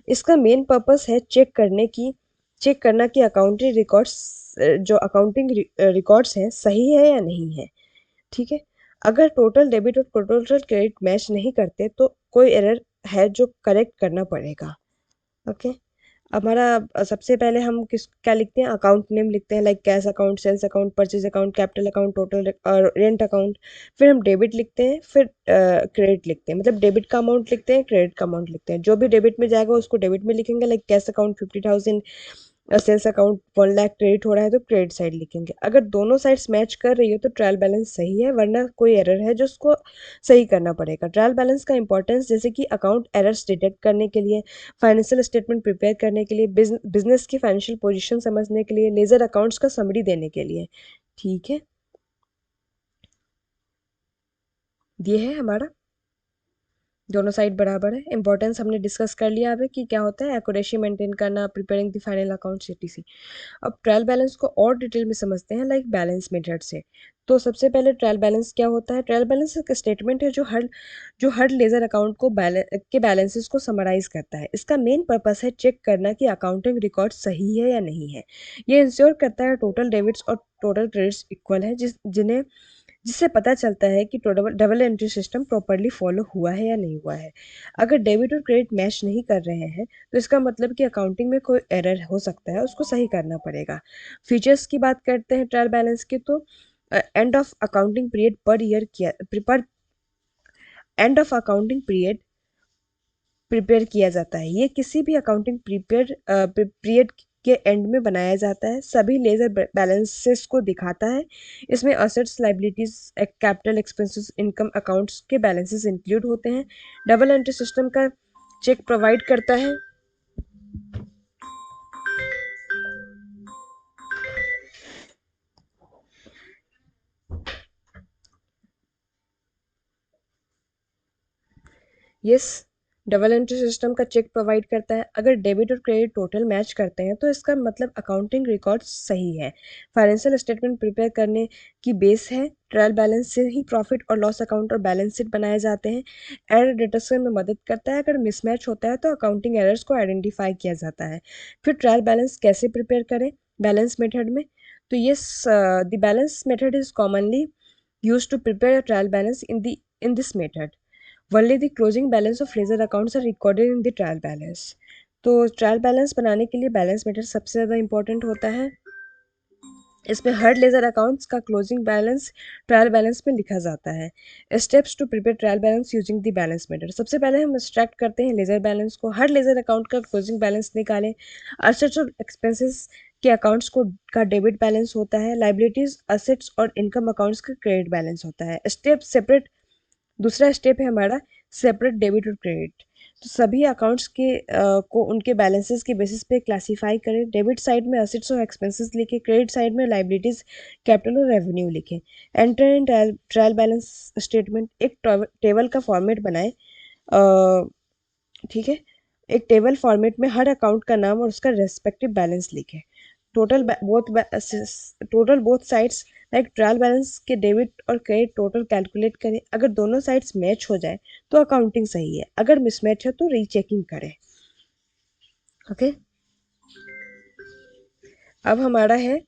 इसका मेन पर्पस है चेक करना कि अकाउंटिंग रिकॉर्ड्स जो अकाउंटिंग रिकॉर्ड्स हैं सही है या नहीं है. ठीक है। अगर टोटल डेबिट और टोटल क्रेडिट मैच नहीं करते तो कोई एरर है जो करेक्ट करना पड़ेगा. ओके। हमारा सबसे पहले हम किस क्या लिखते हैं, अकाउंट नेम लिखते हैं, like cash account, sales account, purchase account, capital account, total और रेंट अकाउंट. फिर हम डेबिट लिखते हैं, फिर क्रेडिट लिखते हैं, मतलब डेबिट का अमाउंट लिखते हैं, क्रेडिट का अमाउंट लिखते हैं. जो भी डेबिट में जाएगा उसको डेबिट में लिखेंगे, like cash account 50,000, sales account 1 lakh credit हो रहा है तो क्रेडिट साइड लिखेंगे. अगर दोनों साइड्स मैच कर रही हो तो ट्रायल बैलेंस सही है, वरना कोई एरर है जो उसको सही करना पड़ेगा. ट्रायल बैलेंस का इंपॉर्टेंस जैसे कि अकाउंट एरर्स डिटेक्ट करने के लिए, फाइनेंशियल स्टेटमेंट प्रिपेयर करने के लिए, बिजनेस की फाइनेंशियल पोजीशन समझने के लिए, लेजर अकाउंट्स का समरी देने के लिए. ठीक है, ये है हमारा, दोनों साइड बराबर है. इंपॉर्टेंस हमने डिस्कस कर लिया अभी कि क्या होता है, एक्यूरेसी मेंटेन करना, preparing the final accounts etc. अब ट्रायल बैलेंस को और डिटेल में समझते हैं, लाइक बैलेंस मेथड से. तो सबसे पहले ट्रायल बैलेंस क्या होता है. ट्रायल बैलेंस एक स्टेटमेंट है जो हर लेजर अकाउंट को के बैलेंसेस को समराइज करता है. इसका मेन पर्पस है चेक करना कि अकाउंटिंग रिकॉर्ड सही है या नहीं है. ये इंश्योर करता है टोटल डेबिट्स और टोटल क्रेडिट्स इक्वल है, जिससे पता चलता है कि double entry system properly follow हुआ है या नहीं हुआ है. अगर डेबिट और क्रेडिट मैच नहीं कर रहे हैं तो इसका मतलब कि अकाउंटिंग में कोई एरर हो सकता है, उसको सही करना पड़ेगा. फीचर्स की बात करते हैं ट्रायल बैलेंस के, तो एंड ऑफ अकाउंटिंग पीरियड पर and of accounting period prepare किया जाता है. ये किसी भी अकाउंटिंग पीरियड के एंड में बनाया जाता है. सभी लेजर बैलेंसेस को दिखाता है. इसमें assets, liabilities, capital, expenses, income accounts के बैलेंसेस इंक्लूड होते हैं. डबल एंट्री सिस्टम का चेक प्रोवाइड करता है. यस, डबल एंट्री सिस्टम का चेक प्रोवाइड करता है. अगर डेबिट और क्रेडिट टोटल मैच करते हैं तो इसका मतलब अकाउंटिंग रिकॉर्ड सही है. फाइनेंशियल स्टेटमेंट प्रिपेयर करने की बेस है. ट्रायल बैलेंस से ही प्रॉफिट और लॉस अकाउंट और बैलेंस शीट बनाए जाते हैं. एरर डिटेक्शन में मदद करता है. अगर मिसमैच होता है तो अकाउंटिंग एरर्स को आइडेंटिफाई किया जाता है. फिर ट्रायल बैलेंस कैसे प्रिपेयर करें, बैलेंस मेथड में. तो yes, the balance method is commonly used to prepare a trial balance. In this method, only the closing balance of ledger accounts are recorded in the trial balance. तो trial balance बनाने के लिए balance method सबसे ज़्यादा important होता है. इसमें हर लेजर अकाउंट्स का क्लोजिंग बैलेंस ट्रायल बैलेंस में लिखा जाता है. Steps to prepare trial balance using the balance method. सबसे पहले हम एक्सट्रैक्ट करते हैं लेजर बैलेंस को. हर लेजर अकाउंट का क्लोजिंग बैलेंस निकालें. असेट्स और एक्सपेंसेस के अकाउंट्स को का डेबिट बैलेंस होता है. लाइबिलिटीज, असेट्स और इनकम अकाउंट्स का क्रेडिट बैलेंस होता है. दूसरा स्टेप है हमारा सेपरेट डेबिट और क्रेडिट. तो सभी अकाउंट्स को उनके बैलेंसेस के बेसिस पे क्लासीफाई करें. डेबिट साइड में असेट्स और एक्सपेंसेस लिखें, क्रेडिट साइड में लाइबिलिटीज, कैपिटल और रेवेन्यू लिखें. Enter in trial balance statement. एक टेबल का फॉर्मेट बनाएं. ठीक है, एक टेबल फॉर्मेट में हर अकाउंट का नाम और उसका रेस्पेक्टिव बैलेंस लिखें. Total both sides, like trial balance के डेबिट और क्रेडिट टोटल कैलकुलेट करें. अगर दोनों साइड्स मैच हो जाए तो अकाउंटिंग सही है. अगर मिसमैच है तो रीचेकिंग करें. ओके, अब हमारा है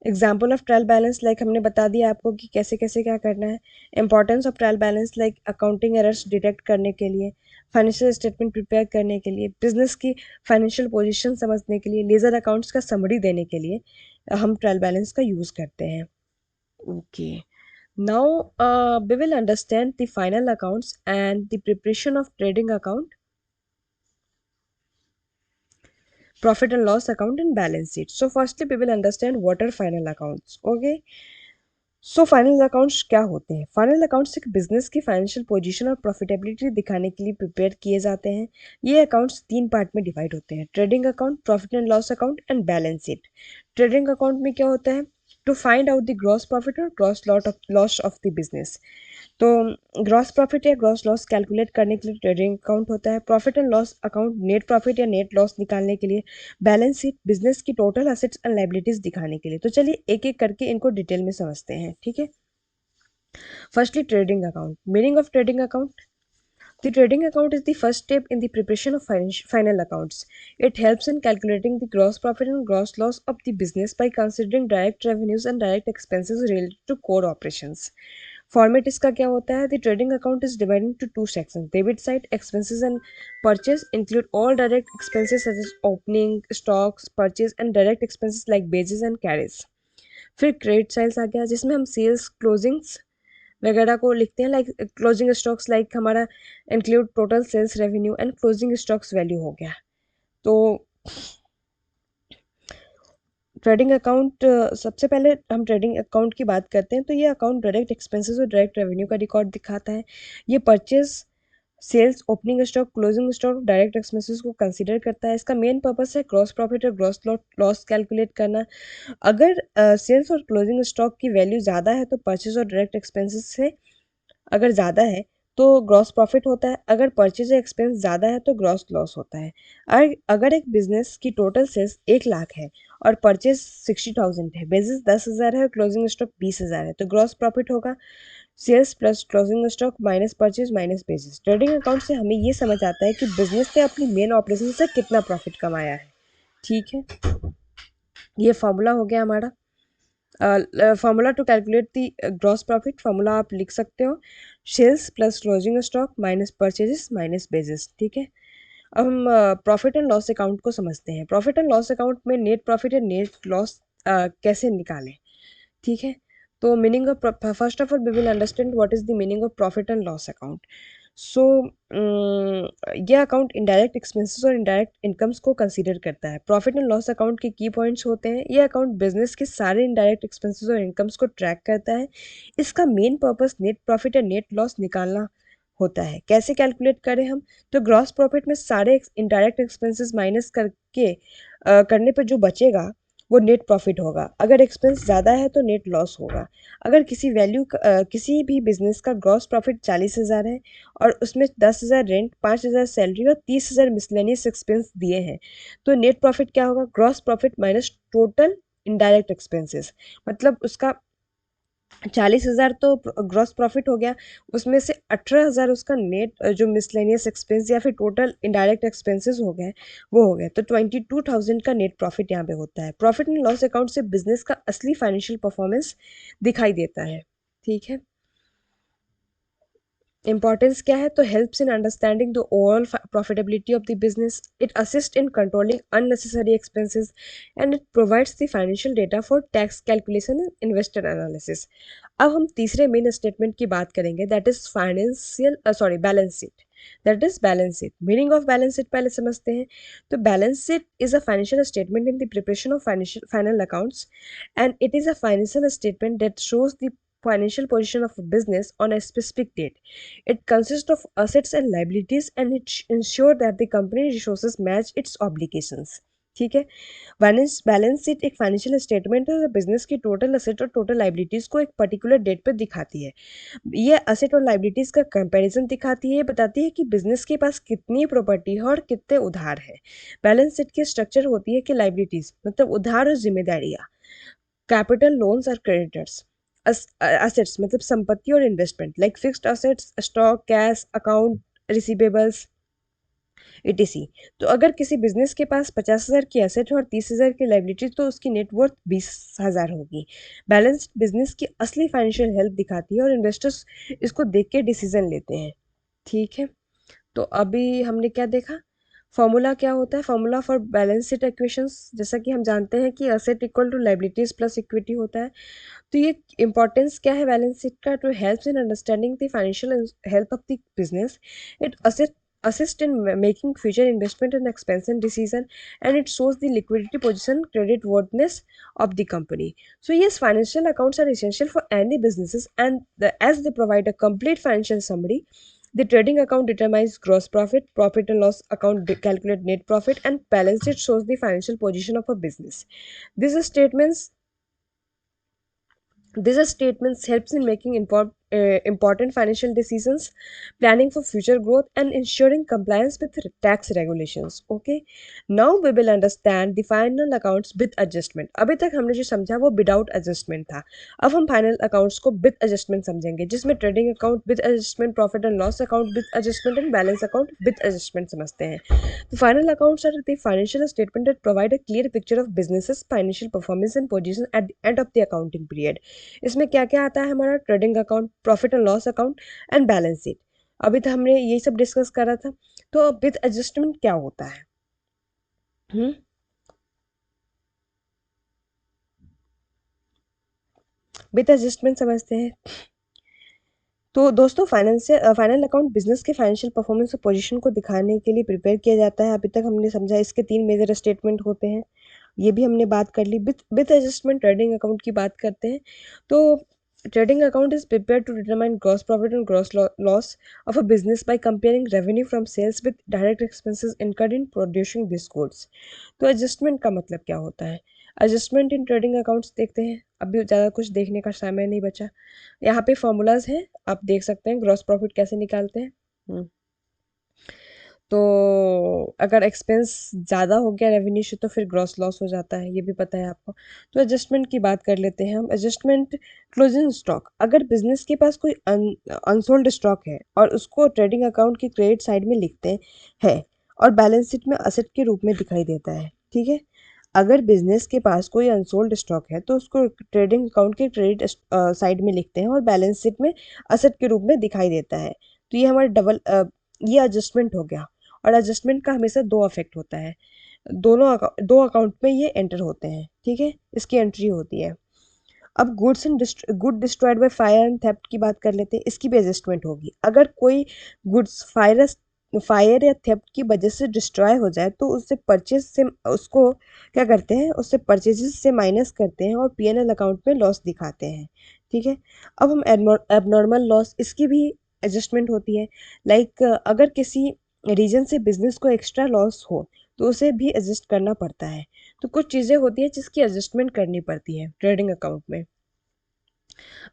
example of trial balance. Like हमने बता दिया आपको कि कैसे कैसे क्या करना है. Importance of trial balance, like accounting errors detect करने के लिए, फाइनेंशियल स्टेटमेंट प्रिपेयर करने के लिए, बिजनेस की फाइनेंशियल पोजीशन समझने के लिए, लेजर अकाउंट्स का समरी देने के लिए हम ट्रायल बैलेंस का यूज़ करते हैं। Okay, now we will understand the final accounts and the preparation of trading account, profit and loss account and balance sheet. So firstly we will understand what are final accounts. Okay, so final accounts क्या होते हैं? Final accounts एक business की financial position और profitability दिखाने के लिए prepare किए जाते हैं। ये अकाउंट्स 3 पार्ट में डिवाइड होते हैं: trading account, profit and loss account and balance sheet. Trading account में क्या होता है? To find out the gross profit और gross loss of the business. तो ग्रॉस प्रॉफिट या ग्रॉस लॉस कैलकुलेट करने के लिए ट्रेडिंग अकाउंट होता है। Profit and loss account net profit या नेट लॉस निकालने के लिए। बैलेंस शीट बिजनेस की टोटल असेट्स एंड लायबिलिटीज दिखाने के लिए। तो चलिए एक एक करके इनको डिटेल में समझते हैं, ठीक है। Firstly, trading account. Meaning of trading account. The trading account is the first step in the preparation of final accounts. It helps in calculating the gross profit and gross loss of the business by considering direct revenues and direct expenses related to core operations. Format इसका क्या होता है? The trading account is divided into two sections. Debit side expenses and purchase include all direct expenses such as opening, stocks, purchase and direct expenses like wages and carriage. फिर credit side आ गया जिसमें हम sales closings वगैरह को लिखते हैं, like closing stocks, like हमारा include total sales revenue and closing stocks value हो गया। तो ट्रेडिंग अकाउंट, सबसे पहले हम ट्रेडिंग अकाउंट की बात करते हैं। तो ये अकाउंट डायरेक्ट एक्सपेंसेस और डायरेक्ट रेवेन्यू का रिकॉर्ड दिखाता है। ये purchase, sales, opening stock, closing stock, direct expenses को कंसीडर करता है। इसका मेन पर्पस है ग्रॉस प्रॉफिट और ग्रॉस लॉस कैलकुलेट करना। अगर सेल्स और क्लोजिंग स्टॉक की वैल्यू ज़्यादा है तो परचेज और डायरेक्ट एक्सपेंसेस से अगर ज़्यादा है तो ग्रॉस प्रॉफिट होता है, अगर परचेज एक्सपेंस ज़्यादा है तो ग्रॉस लॉस होता है। अगर एक बिजनेस की टोटल सेल्स 1 लाख है और परचेज 60,000 है, बेसिस 10,000 है और क्लोजिंग स्टॉक 20,000 है, तो ग्रॉस प्रॉफिट होगा sales plus closing stock minus purchase minus basis. Trading account से हमें ये समझ आता है कि बिजनेस ने अपनी मेन ऑपरेशन से कितना प्रॉफिट कमाया है, ठीक है। ये फॉर्मूला हो गया हमारा। Formula to calculate the gross profit, formula आप लिख सकते हो sales plus closing stock minus purchases minus basis, ठीक है। अब हम प्रॉफिट एंड लॉस अकाउंट को समझते हैं। प्रॉफिट एंड लॉस अकाउंट में नेट प्रॉफिट या नेट लॉस कैसे निकालें, ठीक है। तो meaning of, first of all we will understand what is the meaning of profit and loss account. So यह अकाउंट इनडायरेक्ट एक्सपेंसेस और इनडायरेक्ट इनकम्स को कंसीडर करता है। प्रॉफिट एंड लॉस अकाउंट के की पॉइंट्स होते हैं। यह अकाउंट बिजनेस के सारे इनडायरेक्ट एक्सपेंसेस और इनकम्स को ट्रैक करता है। इसका मेन पर्पस नेट प्रॉफिट या नेट लॉस निकालना होता है। कैसे कैलकुलेट करें हम? तो ग्रॉस प्रॉफिट में सारे इनडायरेक्ट एक्सपेंसेस माइनस करके करने पर जो बचेगा वो नेट प्रॉफिट होगा। अगर एक्सपेंस ज़्यादा है तो नेट लॉस होगा। अगर किसी भी बिजनेस का ग्रॉस प्रॉफिट 40,000 है और उसमें 10,000 रेंट, 5,000 सैलरी और 30,000 मिसलेनियस एक्सपेंस दिए हैं, तो नेट प्रॉफिट क्या होगा? Gross profit minus total indirect expenses. मतलब उसका 40,000 तो ग्रॉस प्रॉफिट हो गया, उसमें से 18,000 उसका नेट जो मिसलेनियस एक्सपेंस या फिर टोटल इनडायरेक्ट एक्सपेंसेस हो गए वो हो गए, तो 22,000 का नेट प्रॉफिट यहाँ पे होता है। प्रॉफिट एंड लॉस अकाउंट से बिजनेस का असली फाइनेंशियल परफॉर्मेंस दिखाई देता है, ठीक है। Importance क्या है? तो helps in understanding the overall profitability of the business. It assists in controlling unnecessary expenses and it provides the financial data for tax calculation and investor analysis. अब हम तीसरे मेन स्टेटमेंट की बात करेंगे, that is balance sheet. That is balance sheet. Meaning of balance sheet पहले समझते हैं। तो balance sheet is a financial statement in the preparation of final accounts and it is a financial statement that shows the financial position of a business on a specific date. It consists of assets and liabilities and it ensure that the company resources match its obligations. ठीक है। Balance sheet एक financial statement है, business की total asset और total liabilities को एक particular date पर दिखाती है। ये असेट और लाइबिलिटीज का कंपैरिजन दिखाती है, बताती है कि बिजनेस के पास कितनी प्रॉपर्टी है और कितने उधार है। बैलेंस शीट की स्ट्रक्चर होती है कि लाइबिलिटीज मतलब उधार और जिम्मेदारियाँ, कैपिटल, लोन्स और क्रेडिटर्स, असेट्स मतलब संपत्ति और investment like fixed assets, stock, cash, account receivables, etc। तो अगर किसी बिजनेस के पास 50,000 की एसेट है और 30,000 की लाइबिलिटी तो उसकी नेटवर्थ 20,000 होगी। बैलेंस बिजनेस की असली फाइनेंशियल हेल्थ दिखाती है और इन्वेस्टर्स इसको देख के डिसीजन लेते हैं, ठीक है। तो अभी हमने क्या देखा, फॉर्मूला क्या होता है, formula for balance sheet equations, जैसा कि हम जानते हैं कि asset equal to liabilities plus equity होता है। तो ये इंपॉर्टेंस क्या है बैलेंस शीट का, to helps in understanding the financial health of the business, it assist in making future investment and expansion decision, and it shows the liquidity position, credit worthiness of the company. So yes, financial accounts are essential for any businesses, and as they provide a complete financial summary. The trading account determines gross profit, profit and loss account calculate net profit, and balance sheet shows the financial position of a business. These statements these statements helps in making important financial decisions, planning for future growth, and ensuring compliance with tax regulations. Okay, now we will understand the final accounts with adjustment. अभी तक हमने जो समझा वो without adjustment था। अब हम final accounts को विद एडजस्टमेंट समझेंगे, जिसमें trading account with adjustment, profit and loss account with adjustment and balance account with adjustment समझते हैं। The final accounts are the financial statement that provide a clear picture of business's financial performance and position at the end of the accounting period. इसमें क्या क्या आता है, हमारा trading account, profit and loss account and balance sheet. अभी तो हमने यही सब डिस्कस करा था। तो विद एडजस्टमेंट क्या होता है, विद एडजस्टमेंट समझते हैं। तो दोस्तों, फाइनल अकाउंट बिजनेस के फाइनेंशियल परफॉर्मेंस और पोजीशन को दिखाने के लिए प्रिपेयर किया जाता है। अभी तक हमने समझा इसके 3 मेजर स्टेटमेंट होते हैं, ये भी हमने बात कर ली। विथ एडजस्टमेंट ट्रेडिंग अकाउंट की बात करते हैं। तो trading account is prepare to determine gross profit and gross loss of a business by comparing revenue from sales with direct expenses incurred in producing this goods. तो adjustment का मतलब क्या होता है, एडजस्टमेंट इन ट्रेडिंग अकाउंट्स देखते हैं। अभी ज़्यादा कुछ देखने का समय नहीं बचा। यहाँ पे फॉर्मूलाज हैं, आप देख सकते हैं ग्रॉस प्रॉफिट कैसे निकालते हैं। तो अगर एक्सपेंस ज़्यादा हो गया रेवेन्यू से तो फिर ग्रॉस लॉस हो जाता है, ये भी पता है आपको। तो एडजस्टमेंट की बात कर लेते हैं हम। एडजस्टमेंट क्लोजिंग स्टॉक, अगर बिजनेस के पास कोई अनसोल्ड स्टॉक है और उसको ट्रेडिंग अकाउंट की क्रेडिट साइड में लिखते हैं और बैलेंस शीट में असेट के रूप में दिखाई देता है। ठीक है, अगर बिजनेस के पास कोई अनसोल्ड स्टॉक है तो उसको ट्रेडिंग अकाउंट के क्रेडिट साइड में लिखते हैं और बैलेंस शीट में असेट के रूप में दिखाई देता है। तो ये हमारा ये एडजस्टमेंट हो गया। और एडजस्टमेंट का हमेशा दो अफेक्ट होता है, दो अकाउंट में ये एंटर होते हैं। ठीक है, इसकी एंट्री होती है। अब good destroyed by fire and theft की बात कर लेते हैं, इसकी भी एडजस्टमेंट होगी। अगर कोई गुड्स फायर या थेफ्ट की वजह से डिस्ट्रॉय हो जाए तो उससे परचेज से उसको क्या करते हैं, उससे परचेजेस से माइनस करते हैं और पीएनएल अकाउंट में लॉस दिखाते हैं। ठीक है, अब हम एबनॉर्मल लॉस, इसकी भी एडजस्टमेंट होती है। लाइक अगर किसी रीजन से बिजनेस को एक्स्ट्रा लॉस हो तो उसे भी एडजस्ट करना पड़ता है। तो कुछ चीज़ें होती हैं जिसकी एडजस्टमेंट करनी पड़ती है ट्रेडिंग अकाउंट में।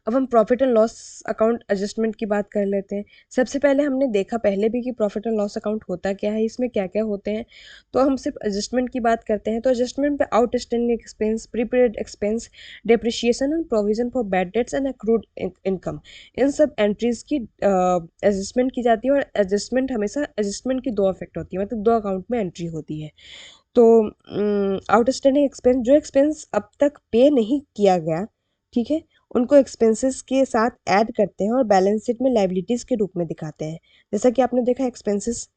अब हम profit and loss account adjustment की बात कर लेते हैं। सबसे पहले हमने देखा पहले भी कि प्रॉफिट एंड लॉस अकाउंट होता क्या है, इसमें क्या क्या होते हैं। तो हम सिर्फ एडजस्टमेंट की बात करते हैं। तो एडजस्टमेंट पे outstanding expense, prepaid expense, depreciation and provision for bad debts and accrued income, इन सब एंट्रीज की एडजस्टमेंट की जाती है। और एडजस्टमेंट हमेशा एडजस्टमेंट की दो अफेक्ट होती है, मतलब दो अकाउंट में एंट्री होती है। तो आउटस्टैंडिंग एक्सपेंस, जो एक्सपेंस अब तक पे नहीं किया गया, ठीक है, उनको एक्सपेंसेस के साथ ऐड करते हैं और बैलेंस शीट में लाइबिलिटीज़ के रूप में दिखाते हैं। जैसा कि आपने देखा एक्सपेंसेस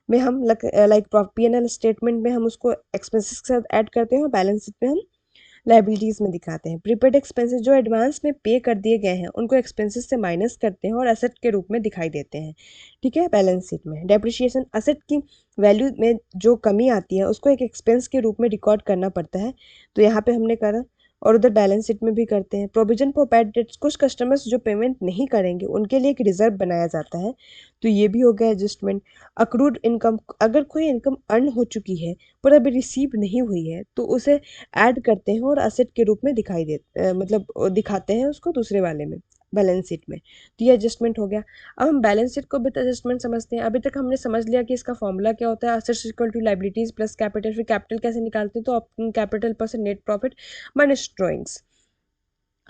में हम लाइक पीएनएल स्टेटमेंट में हम उसको एक्सपेंसेस के साथ ऐड करते हैं और बैलेंस शीट में हम लाइबिलिटीज़ में दिखाते हैं। प्रीपेड एक्सपेंसेस जो एडवांस में पे कर दिए गए हैं उनको एक्सपेंसेस से माइनस करते हैं और एसेट के रूप में दिखाई देते हैं। ठीक है, बैलेंस शीट में डेप्रिशिएशन, असेट की वैल्यू में जो कमी आती है उसको एक एक्सपेंस के रूप में रिकॉर्ड करना पड़ता है। तो यहाँ पे हमने करा, और उधर बैलेंस शीट में भी करते हैं। प्रोविजन फॉर बैड डेट्स, कुछ कस्टमर्स जो पेमेंट नहीं करेंगे उनके लिए एक रिजर्व बनाया जाता है। तो ये भी हो गया एडजस्टमेंट। अक्रूड इनकम, अगर कोई इनकम अर्न हो चुकी है पर अभी रिसीव नहीं हुई है तो उसे ऐड करते हैं और असेट के रूप में मतलब दिखाते हैं उसको दूसरे वाले में, बैलेंस शीट में। तो ये एडजस्टमेंट हो गया। अब हम बैलेंस शीट को विद एडजस्टमेंट समझते हैं। अभी तक हमने समझ लिया कि इसका फॉर्मूला क्या होता है, assets equal to liabilities plus capital. फिर कैपिटल कैसे निकालते हैं, तो कैपिटल पर से नेट प्रॉफिट माइनस ड्रॉइंग्स।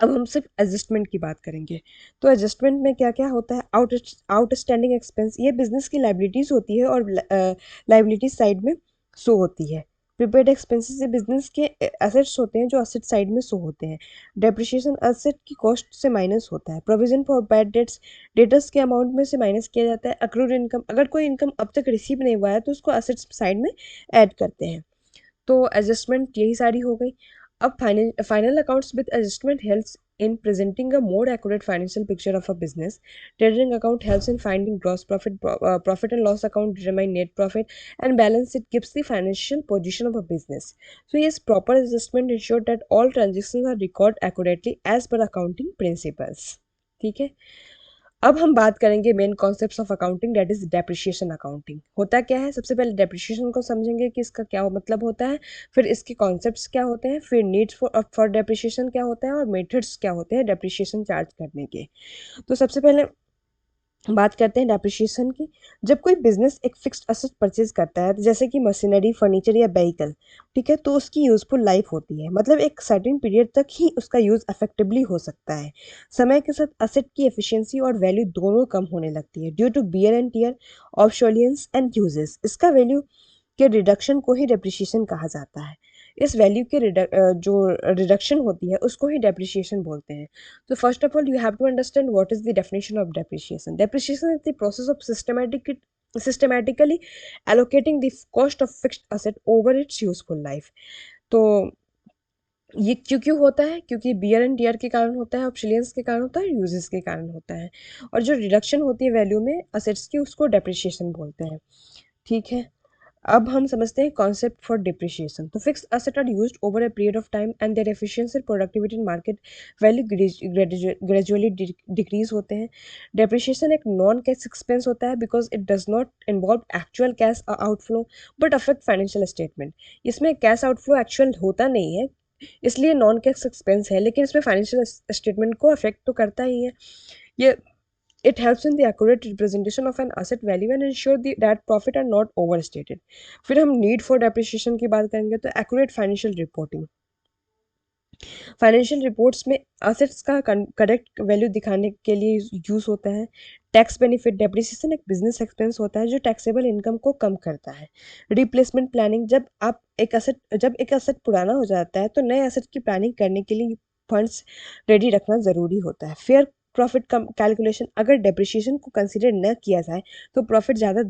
अब हम सिर्फ एडजस्टमेंट की बात करेंगे। तो एडजस्टमेंट में क्या क्या होता है, आउटस्टैंडिंग एक्सपेंस, ये बिजनेस की लाइबिलिटीज़ होती है और लाइबिलिटीज साइड में शो होती है। प्रीपेड एक्सपेंसेस ये बिजनेस के एसेट्स होते हैं जो एसेट साइड में शो होते हैं। डेप्रिसिएशन एसेट की कॉस्ट से माइनस होता है। Provision for bad dates debtors के अमाउंट में से माइनस किया जाता है। अक्रूड इनकम, अगर कोई इनकम अब तक रिसीव नहीं हुआ है तो उसको एसेट्स साइड में ऐड करते हैं। तो एडजस्टमेंट यही सारी हो गई। अब final accounts with adjustment helps in presenting a more accurate financial picture of a business. Trading account helps in finding gross profit, profit and loss account determine net profit, and balance it gives the financial position of a business. So yes, proper adjustment ensure that all transactions are recorded accurately as per accounting principles. ठीक है। अब हम बात करेंगे main concepts of accounting, that is depreciation accounting. होता क्या है, सबसे पहले डेप्रिसिएशन को समझेंगे कि इसका क्या मतलब होता है, फिर इसके कॉन्सेप्ट्स क्या होते हैं, फिर नीड्स फॉर डेप्रिसिएशन क्या होता है और मेथड्स क्या होते हैं डेप्रिसिएशन चार्ज करने के। तो सबसे पहले बात करते हैं डेप्रिसिएशन की। जब कोई बिजनेस एक फिक्स्ड असेट परचेज करता है, जैसे कि मशीनरी, फर्नीचर या व्हीकल, ठीक है, तो उसकी यूजफुल लाइफ होती है, मतलब एक सर्टेन पीरियड तक ही उसका यूज इफेक्टिवली हो सकता है। समय के साथ असेट की एफिशिएंसी और वैल्यू दोनों कम होने लगती है due to wear and tear, obsolescence and uses. इसका वैल्यू के रिडक्शन को ही डेप्रिसिएशन कहा जाता है। इस वैल्यू के जो रिडक्शन होती है उसको ही डेप्रिसिएशन बोलते हैं। So first of all, you have to understand what is the definition of depreciation. Depreciation is the process of systematically allocating the cost of fixed asset over its useful life. तो ये क्यों क्यों होता है, क्योंकि beer and tier के कारण होता है, ऑब्सोलियंस के कारण होता है, यूजेस के कारण होता है। और जो रिडक्शन होती है वैल्यू में असेट्स की उसको डेप्रिसिएशन बोलते हैं। ठीक है। अब हम समझते हैं कॉन्सेप्ट फॉर डिप्रिशिएशन। तो fix asset are used over a period of time and their efficiency productivity in market value gradually decrease होते हैं। डेप्रिशिएशन एक नॉन कैश एक्सपेंस होता है because it does not involve actual cash outflow but affect financial statement. इसमें cash outflow actual होता नहीं है, इसलिए नॉन कैश एक्सपेंस है, लेकिन इसमें फाइनेंशियल स्टेटमेंट को अफेक्ट तो करता ही है। ये it helps in the accurate representation of an asset value and ensure that profit are not overstated. फिर हम नीड फॉर डेप्रिसिएशन की बात करेंगे। तो accurate financial reporting, financial reports में असेट्स का करेक्ट वैल्यू दिखाने के लिए यूज होता है। टैक्स बेनिफिट, डेप्रिसिएशन एक बिजनेस एक्सपेंस होता है जो टैक्सेबल इनकम को कम करता है। रिप्लेसमेंट प्लानिंग, जब एक असेट पुराना हो जाता है तो नए असेट की प्लानिंग करने के लिए फंड्स रेडी रखना ज़रूरी होता है। फेयर प्रॉफिट कैलकुलेशन, अगर डेप्रिसिएशन को कंसिडर न किया जाए तो प्रॉफिट ज़्यादा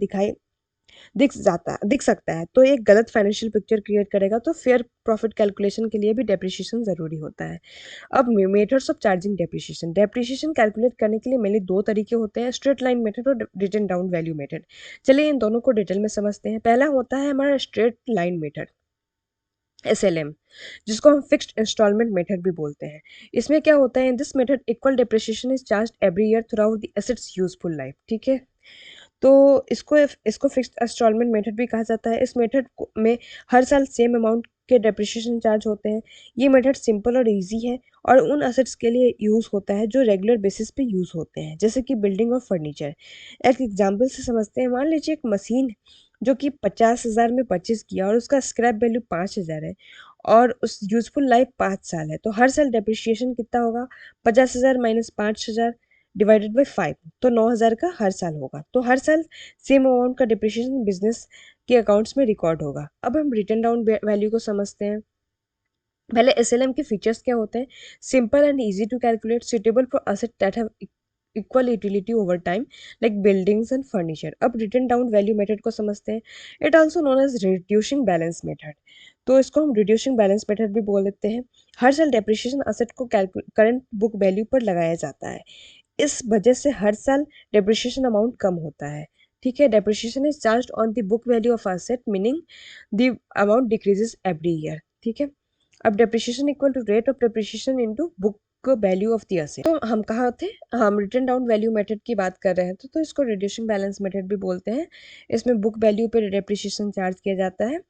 दिख सकता है, तो एक गलत फाइनेंशियल पिक्चर क्रिएट करेगा। तो फेयर प्रॉफिट कैलकुलेशन के लिए भी डेप्रिसिएशन ज़रूरी होता है। अब methods of charging depreciation, depreciation calculate करने के लिए मेनली दो तरीके होते हैं, स्ट्रेट लाइन मेथड और रिटन डाउन वैल्यू मेथड। चलिए इन दोनों को डिटेल में समझते हैं। पहला होता है हमारा स्ट्रेट लाइन मेथड, SLM, जिसको हम फिक्स्ड इंस्टॉलमेंट मेथड भी बोलते हैं। इसमें क्या होता है, in this method equal depreciation is charge every year through out the assets useful life. ठीक है। तो इसको फिक्स्ड इंस्टॉलमेंट मेथड भी कहा जाता है। इस मेथड में हर साल सेम अमाउंट के डेप्रिसिएशन चार्ज होते हैं। ये मेथड सिंपल और इजी है और उन असेट्स के लिए यूज़ होता है जो रेगुलर बेसिस पे यूज़ होते हैं, जैसे कि बिल्डिंग और फर्नीचर। एक एग्जांपल से समझते हैं। मान लीजिए एक मशीन जो कि 50,000 में परचेज किया और उसका स्क्रैप वैल्यू 5,000 है और उस यूजफुल लाइफ 5 साल है, तो हर साल डेप्रिसिएशन कितना होगा, 50,000 माइनस 5,000 डिवाइडेड बाई 5, तो 9,000 का हर साल होगा। तो हर साल सेम अमाउंट का डिप्रिसिएशन बिजनेस के अकाउंट्स में रिकॉर्ड होगा। अब हम रिटर्न डाउन वैल्यू को समझते हैं। पहले SLM के फीचर्स क्या होते हैं, simple and easy to calculate, suitable for asset that have equal utility over time like buildings and furniture. अब रिटर्न डाउन वैल्यू मेथड को समझते हैं। It also known as reducing balance method, तो इसको हम रिड्यूसिंग बैलेंस मेथड भी बोल देते हैं। हर साल डेप्रिसिएशन असेट को करंट बुक वैल्यू पर लगाया जाता है, इस वजह से हर साल डेप्रिसिएशन अमाउंट कम होता है। ठीक है। Depreciation is charge on the book value of asset, meaning the amount decreases every year. ठीक है। अब depreciation equal to rate of depreciation into book value of the asset. तो हम कहाँ थे, हम रिटर्न डाउन वैल्यू मेथड की बात कर रहे हैं। तो इसको रिड्यूसिंग बैलेंस मेथड भी बोलते हैं। इसमें बुक वैल्यू पे डेप्रिसिएशन चार्ज किया जाता है,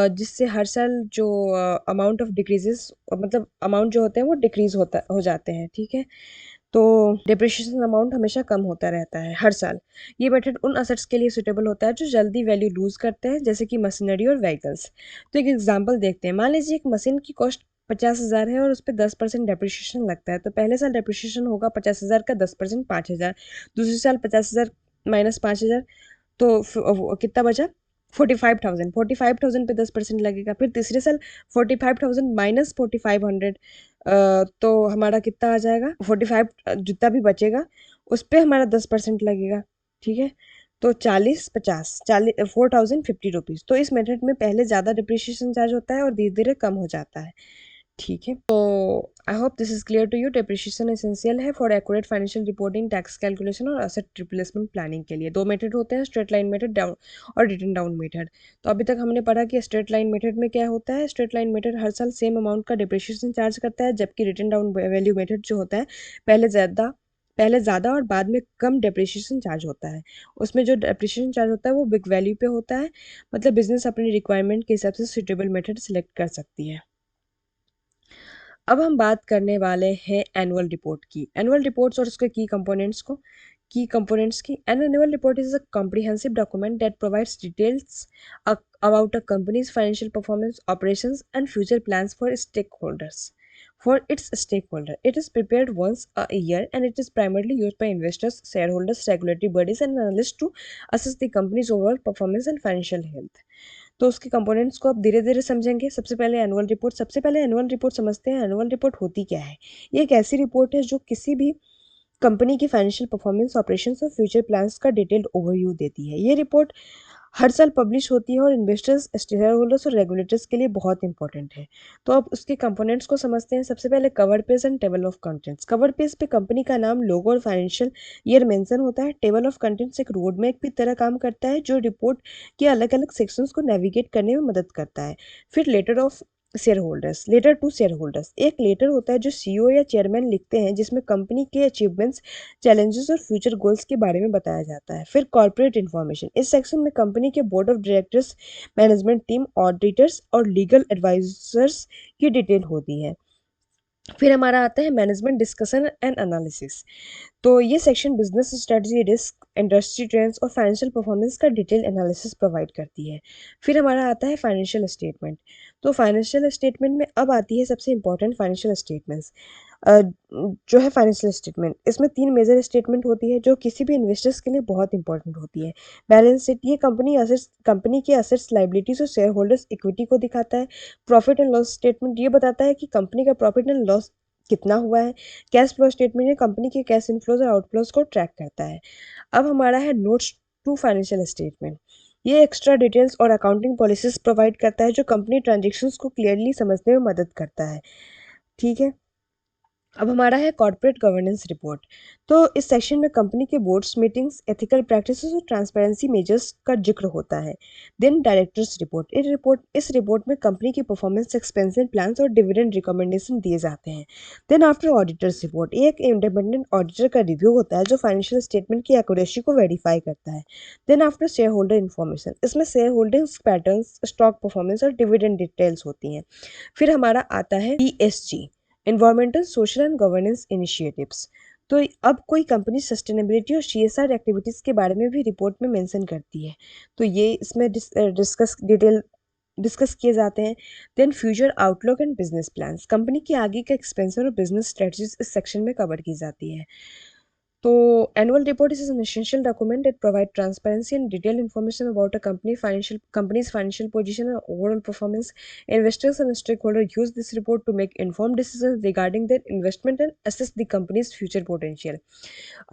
जिससे हर साल जो अमाउंट ऑफ डिक्रीजेस, मतलब अमाउंट जो होते हैं वो डिक्रीज हो जाते हैं। ठीक है। तो डेप्रिसिएशन अमाउंट हमेशा कम होता रहता है हर साल। ये मेथड उन असेट्स के लिए सुटेबल होता है जो जल्दी वैल्यू लूज करते हैं, जैसे कि मशीनरी और व्हीकल्स। तो एक एग्जांपल देखते हैं। मान लीजिए एक मशीन की कॉस्ट 50,000 है और उस पर 10% डेप्रिसिएशन लगता है, तो पहले साल डेप्रिसिएशन होगा 50,000 का 10% 5,000, दूसरे साल 50,000 माइनस 5,000, तो कितना बचा, 45,000 पे 10% लगेगा। फिर तीसरे साल 45,000 माइनस 4,500, तो हमारा कितना आ जाएगा, 45 जितना भी बचेगा उस पे हमारा 10% लगेगा। ठीक है, तो 4,050 रुपीज़। तो इस मेथड में पहले ज़्यादा डिप्रिशिएशन चार्ज होता है और धीरे धीरे कम हो जाता है। ठीक है, तो I hope this is clear to you. Depreciation essential है for accurate financial reporting, tax calculation और असेट रिप्लेसमेंट प्लानिंग के लिए। दो मेथड होते हैं, स्ट्रेट लाइन मेथड डाउन और रिटन डाउन मेथड। तो अभी तक हमने पढ़ा कि स्ट्रेट लाइन मेथड में क्या होता है। स्ट्रेट लाइन मेथड हर साल सेम अमाउंट का डिप्रिशिएशन चार्ज करता है, जबकि रिटन डाउन वैल्यू मेथड जो होता है पहले ज़्यादा और बाद में कम डेप्रिशिएशन चार्ज होता है। उसमें जो डेप्रिशिएशन चार्ज होता है वो बिग वैल्यू पे होता है, मतलब बिजनेस अपनी रिक्वायरमेंट के हिसाब से सुटेबल मेथड सेलेक्ट कर सकती है। अब हम बात करने वाले हैं एनुअल रिपोर्ट की। एनुअल रिपोर्ट्स और उसके की कंपोनेंट्स की। An annual report is a comprehensive document that provides details about a company's financial performance, operations, and future plans for stakeholders. For its stakeholder, it is prepared once a year and it is primarily used by investors, shareholders, regulatory bodies, and analysts to assess the company's overall performance and financial health. तो उसके components को आप धीरे धीरे समझेंगे। सबसे पहले annual report समझते हैं। एनुअल रिपोर्ट होती क्या है? ये एक ऐसी रिपोर्ट है जो किसी भी कंपनी की फाइनेंशियल परफॉर्मेंस, ऑपरेशंस और फ्यूचर प्लान्स का डिटेल्ड ओवरव्यू देती है। ये रिपोर्ट हर साल पब्लिश होती है और इन्वेस्टर्स, शेयर होल्डर्स और रेगुलेटर्स के लिए बहुत इंपॉर्टेंट है। तो अब उसके कंपोनेंट्स को समझते हैं। सबसे पहले cover page and table of contents. Cover page पे कंपनी का नाम, लोगो और फाइनेंशियल ईयर मेंशन होता है। टेबल ऑफ कंटेंट्स एक रोड मैप की तरह काम करता है जो रिपोर्ट के अलग अलग सेक्शंस को नेविगेट करने में मदद करता है। फिर लेटर टू शेयर होल्डर्स। एक लेटर होता है जो सीईओ या चेयरमैन लिखते हैं, जिसमें कंपनी के अचीवमेंट्स, चैलेंजेस और फ्यूचर गोल्स के बारे में बताया जाता है। फिर कॉर्पोरेट इन्फॉर्मेशन। इस सेक्शन में कंपनी के board of directors, management team, auditors और लीगल एडवाइजर्स की डिटेल होती है। फिर हमारा आता है मैनेजमेंट डिस्कशन एंड एनालिसिस। तो ये section business strategy, risk, industry trends और फाइनेंशियल परफॉर्मेंस का डिटेल एनालिसिस प्रोवाइड करती है। फिर हमारा आता है फाइनेंशियल स्टेटमेंट। तो फाइनेंशियल स्टेटमेंट में अब आती है सबसे इंपॉर्टेंट फाइनेंशियल स्टेटमेंट्स। जो है फाइनेंशियल स्टेटमेंट, इसमें 3 मेजर स्टेटमेंट होती है जो किसी भी इन्वेस्टर्स के लिए बहुत इंपॉर्टेंट होती है। बैलेंस शीट, ये कंपनी के असेट्स, लाइबिलिटीज और शेयर होल्डर्स इक्विटी को दिखाता है। प्रॉफिट एंड लॉस स्टेटमेंट, ये बताता है कि कंपनी का प्रॉफिट एंड लॉस कितना हुआ है। कैश फ्लो स्टेटमेंट, ये कंपनी के कैश इनफ्लोज और आउटफ्लोज को ट्रैक करता है। अब हमारा है नोट्स टू फाइनेंशियल स्टेटमेंट। ये एक्स्ट्रा डिटेल्स और अकाउंटिंग पॉलिसीज प्रोवाइड करता है जो कंपनी ट्रांजेक्शन्स को क्लियरली समझने में मदद करता है। ठीक है, अब हमारा है कॉर्पोरेट गवर्नेंस रिपोर्ट। तो इस सेक्शन में कंपनी के बोर्ड्स मीटिंग्स, एथिकल प्रैक्टिसेस और ट्रांसपेरेंसी मेजर्स का जिक्र होता है। Then directors report. इस रिपोर्ट में कंपनी की परफॉर्मेंस, एक्सपेंशन प्लान्स और डिविडेंड रिकमेंडेशन दिए जाते हैं। देन आफ्टर ऑडिटर्स रिपोर्ट, ये एक इंडिपेंडेंट ऑडिटर का रिव्यू होता है जो फाइनेंशियल स्टेटमेंट की एक्यूरेसी को वेरीफाई करता है। Then after shareholder information, इसमें shareholdings patterns, stock performance और डिविडेंड डिटेल्स होती हैं। फिर हमारा आता है ESG, environmental, social and governance initiatives. तो अब कोई कंपनी सस्टेनेबिलिटी और CSR एक्टिविटीज़ के बारे में भी रिपोर्ट में मेंशन करती है। तो ये इसमें डिस्कस किए जाते हैं। Then future outlook and business plans, company की आगे का एक्सपेंशन और बिजनेस स्ट्रेटजीज इस सेक्शन में कवर की जाती है। तो annual report is an essential document that provide transparency and detailed information about a company's financial position and overall performance. Investors and stakeholders use this report to make informed decisions regarding their investment and assess the company's future potential.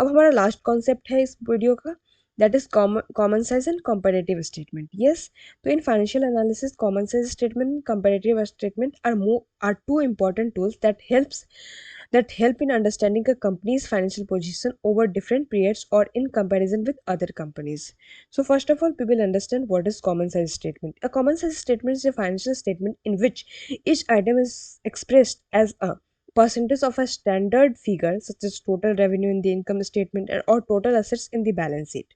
अब हमारा last concept है इस video का, that is common size and comparative statement. Yes, तो in financial analysis, common size statement and comparative statement are two important tools that help in understanding a company's financial position over different periods or in comparison with other companies. So first of all, we will understand what is common size statement. A common size statement is a financial statement in which each item is expressed as a percentage of a standard figure such as total revenue in the income statement or total assets in the balance sheet.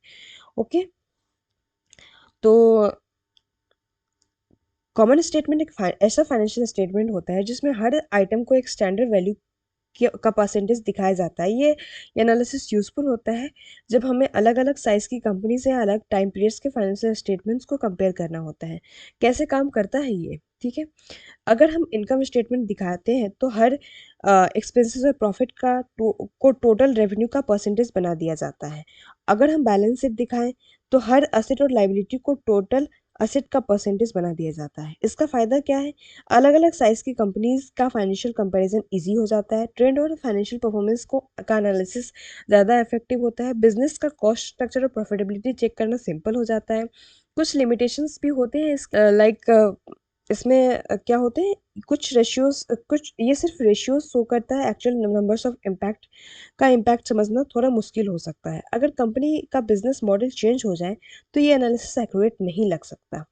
Okay, तो common statement एक ऐसा financial statement होता है जिसमें हर item को एक standard value का percentage दिखाया जाता है। ये एनालिसिस यूजफुल होता है जब हमें अलग अलग साइज़ की कंपनी से अलग टाइम पीरियड्स के फाइनेंशियल स्टेटमेंट्स को कंपेयर करना होता है। कैसे काम करता है ये? ठीक है, अगर हम इनकम स्टेटमेंट दिखाते हैं तो हर एक्सपेंसेस और प्रॉफिट को टोटल रेवेन्यू का परसेंटेज बना दिया जाता है। अगर हम बैलेंस शीट दिखाएं तो हर असेट और लाइबिलिटी को टोटल असेट का परसेंटेज बना दिया जाता है। इसका फ़ायदा क्या है? अलग अलग साइज़ की कंपनीज का फाइनेंशियल कंपैरिजन ईजी हो जाता है। ट्रेंड और फाइनेंशियल परफॉर्मेंस का एनालिसिस ज़्यादा इफेक्टिव होता है। बिजनेस का कॉस्ट स्ट्रक्चर और प्रॉफिटेबिलिटी चेक करना सिंपल हो जाता है। कुछ लिमिटेशंस भी होते हैं इस इसमें क्या होते हैं कुछ रेशियोज, कुछ ये सिर्फ रेशियोज शो करता है, एक्चुअल नंबर्स ऑफ इम्पैक्ट का इम्पैक्ट समझना थोड़ा मुश्किल हो सकता है। अगर कंपनी का बिजनेस मॉडल चेंज हो जाए तो ये एनालिसिस एक्यूरेट नहीं लग सकता।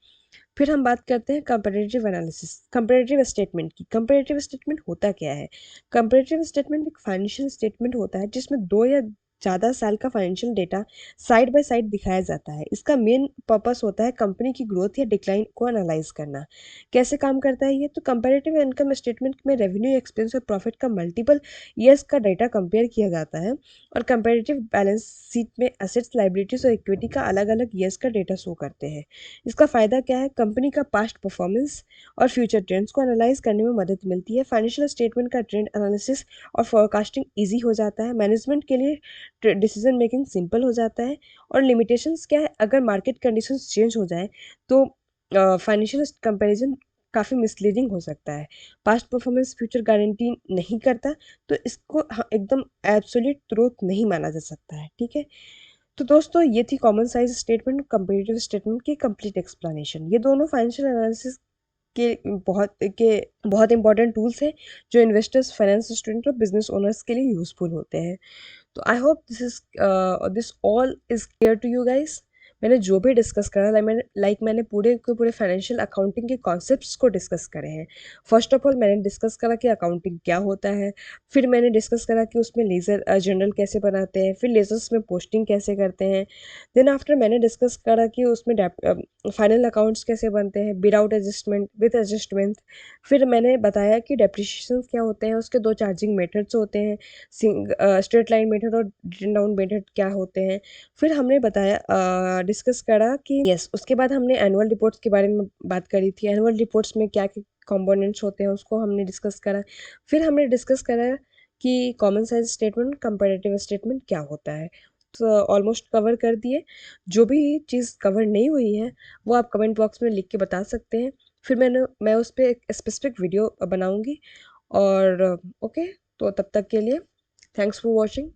फिर हम बात करते हैं कंपैरेटिव एनालिसिस, कंपैरेटिव स्टेटमेंट की। कंपैरेटिव स्टेटमेंट होता क्या है? कंपैरेटिव स्टेटमेंट एक फाइनेंशियल स्टेटमेंट होता है जिसमें दो या ज़्यादा साल का financial data side by side दिखाया जाता है। इसका मेन पर्पस होता है कंपनी की ग्रोथ या डिक्लाइन को एनालाइज करना। कैसे काम करता है ये? तो कंपैरेटिव इनकम स्टेटमेंट में रेवेन्यू, एक्सपेंस और प्रॉफिट का मल्टीपल ईयर्स का डेटा कंपेयर किया जाता है और कंपैरेटिव बैलेंस शीट में असेट्स, लायबिलिटीज और इक्विटी का अलग अलग ईयर्स का डेटा शो करते हैं। इसका फ़ायदा क्या है? कंपनी का पास्ट परफॉर्मेंस और फ्यूचर ट्रेंड्स को एनालाइज करने में मदद मिलती है। फाइनेंशियल स्टेटमेंट का ट्रेंड एनालिसिस और फोरकास्टिंग ईजी हो जाता है। मैनेजमेंट के लिए डिसीजन मेकिंग सिंपल हो जाता है। और लिमिटेशंस क्या है? अगर मार्केट कंडीशंस चेंज हो जाए तो फाइनेंशियल कंपैरिजन काफ़ी मिसलीडिंग हो सकता है। पास्ट परफॉर्मेंस फ्यूचर गारंटी नहीं करता, तो इसको एकदम एब्सोल्यूट ट्रूथ नहीं माना जा सकता है। ठीक है? तो दोस्तों ये थी common size statement, comparative statement की कंप्लीट एक्सप्लेनेशन। ये दोनों फाइनेंशियल एनालिसिस के बहुत के बहुत इंपॉर्टेंट टूल्स हैं जो इन्वेस्टर्स, फाइनेंस स्टूडेंट और बिजनेस ओनर्स के लिए यूजफुल होते हैं। तो I hope this all is clear to you guys. मैंने जो भी डिस्कस करा, मैंने पूरे के पूरे फाइनेंशियल अकाउंटिंग के कॉन्सेप्ट्स को डिस्कस करे हैं। फर्स्ट ऑफ ऑल मैंने डिस्कस करा कि अकाउंटिंग क्या होता है। फिर मैंने डिस्कस करा कि उसमें लेज़र जर्नल कैसे बनाते हैं, फिर लेजर्स में पोस्टिंग कैसे करते हैं। देन आफ्टर मैंने डिस्कस करा कि उसमें फाइनल अकाउंट्स कैसे बनते हैं, विदाउट एडजस्टमेंट, विद एडजस्टमेंट। फिर मैंने बताया कि डेप्रिसिएशन क्या होते हैं, उसके दो चार्जिंग मेथड्स होते हैं, स्ट्रेट लाइन मेथड और रिटन डाउन मेथड क्या होते हैं। फिर हमने बताया, डिस्कस करा कि यस, उसके बाद हमने एनुअल रिपोर्ट्स के बारे में बात करी थी। एनुअल रिपोर्ट्स में क्या क्या कंपोनेंट्स होते हैं उसको हमने डिस्कस करा। फिर हमने डिस्कस करा कि common size statement, comparative statement क्या होता है। तो ऑलमोस्ट कवर कर दिए। जो भी चीज़ कवर नहीं हुई है वो आप कमेंट बॉक्स में लिख के बता सकते हैं। फिर मैं उस पर एक स्पेसिफिक वीडियो बनाऊंगी। और ओके, तो तब तक के लिए थैंक्स फॉर वॉचिंग।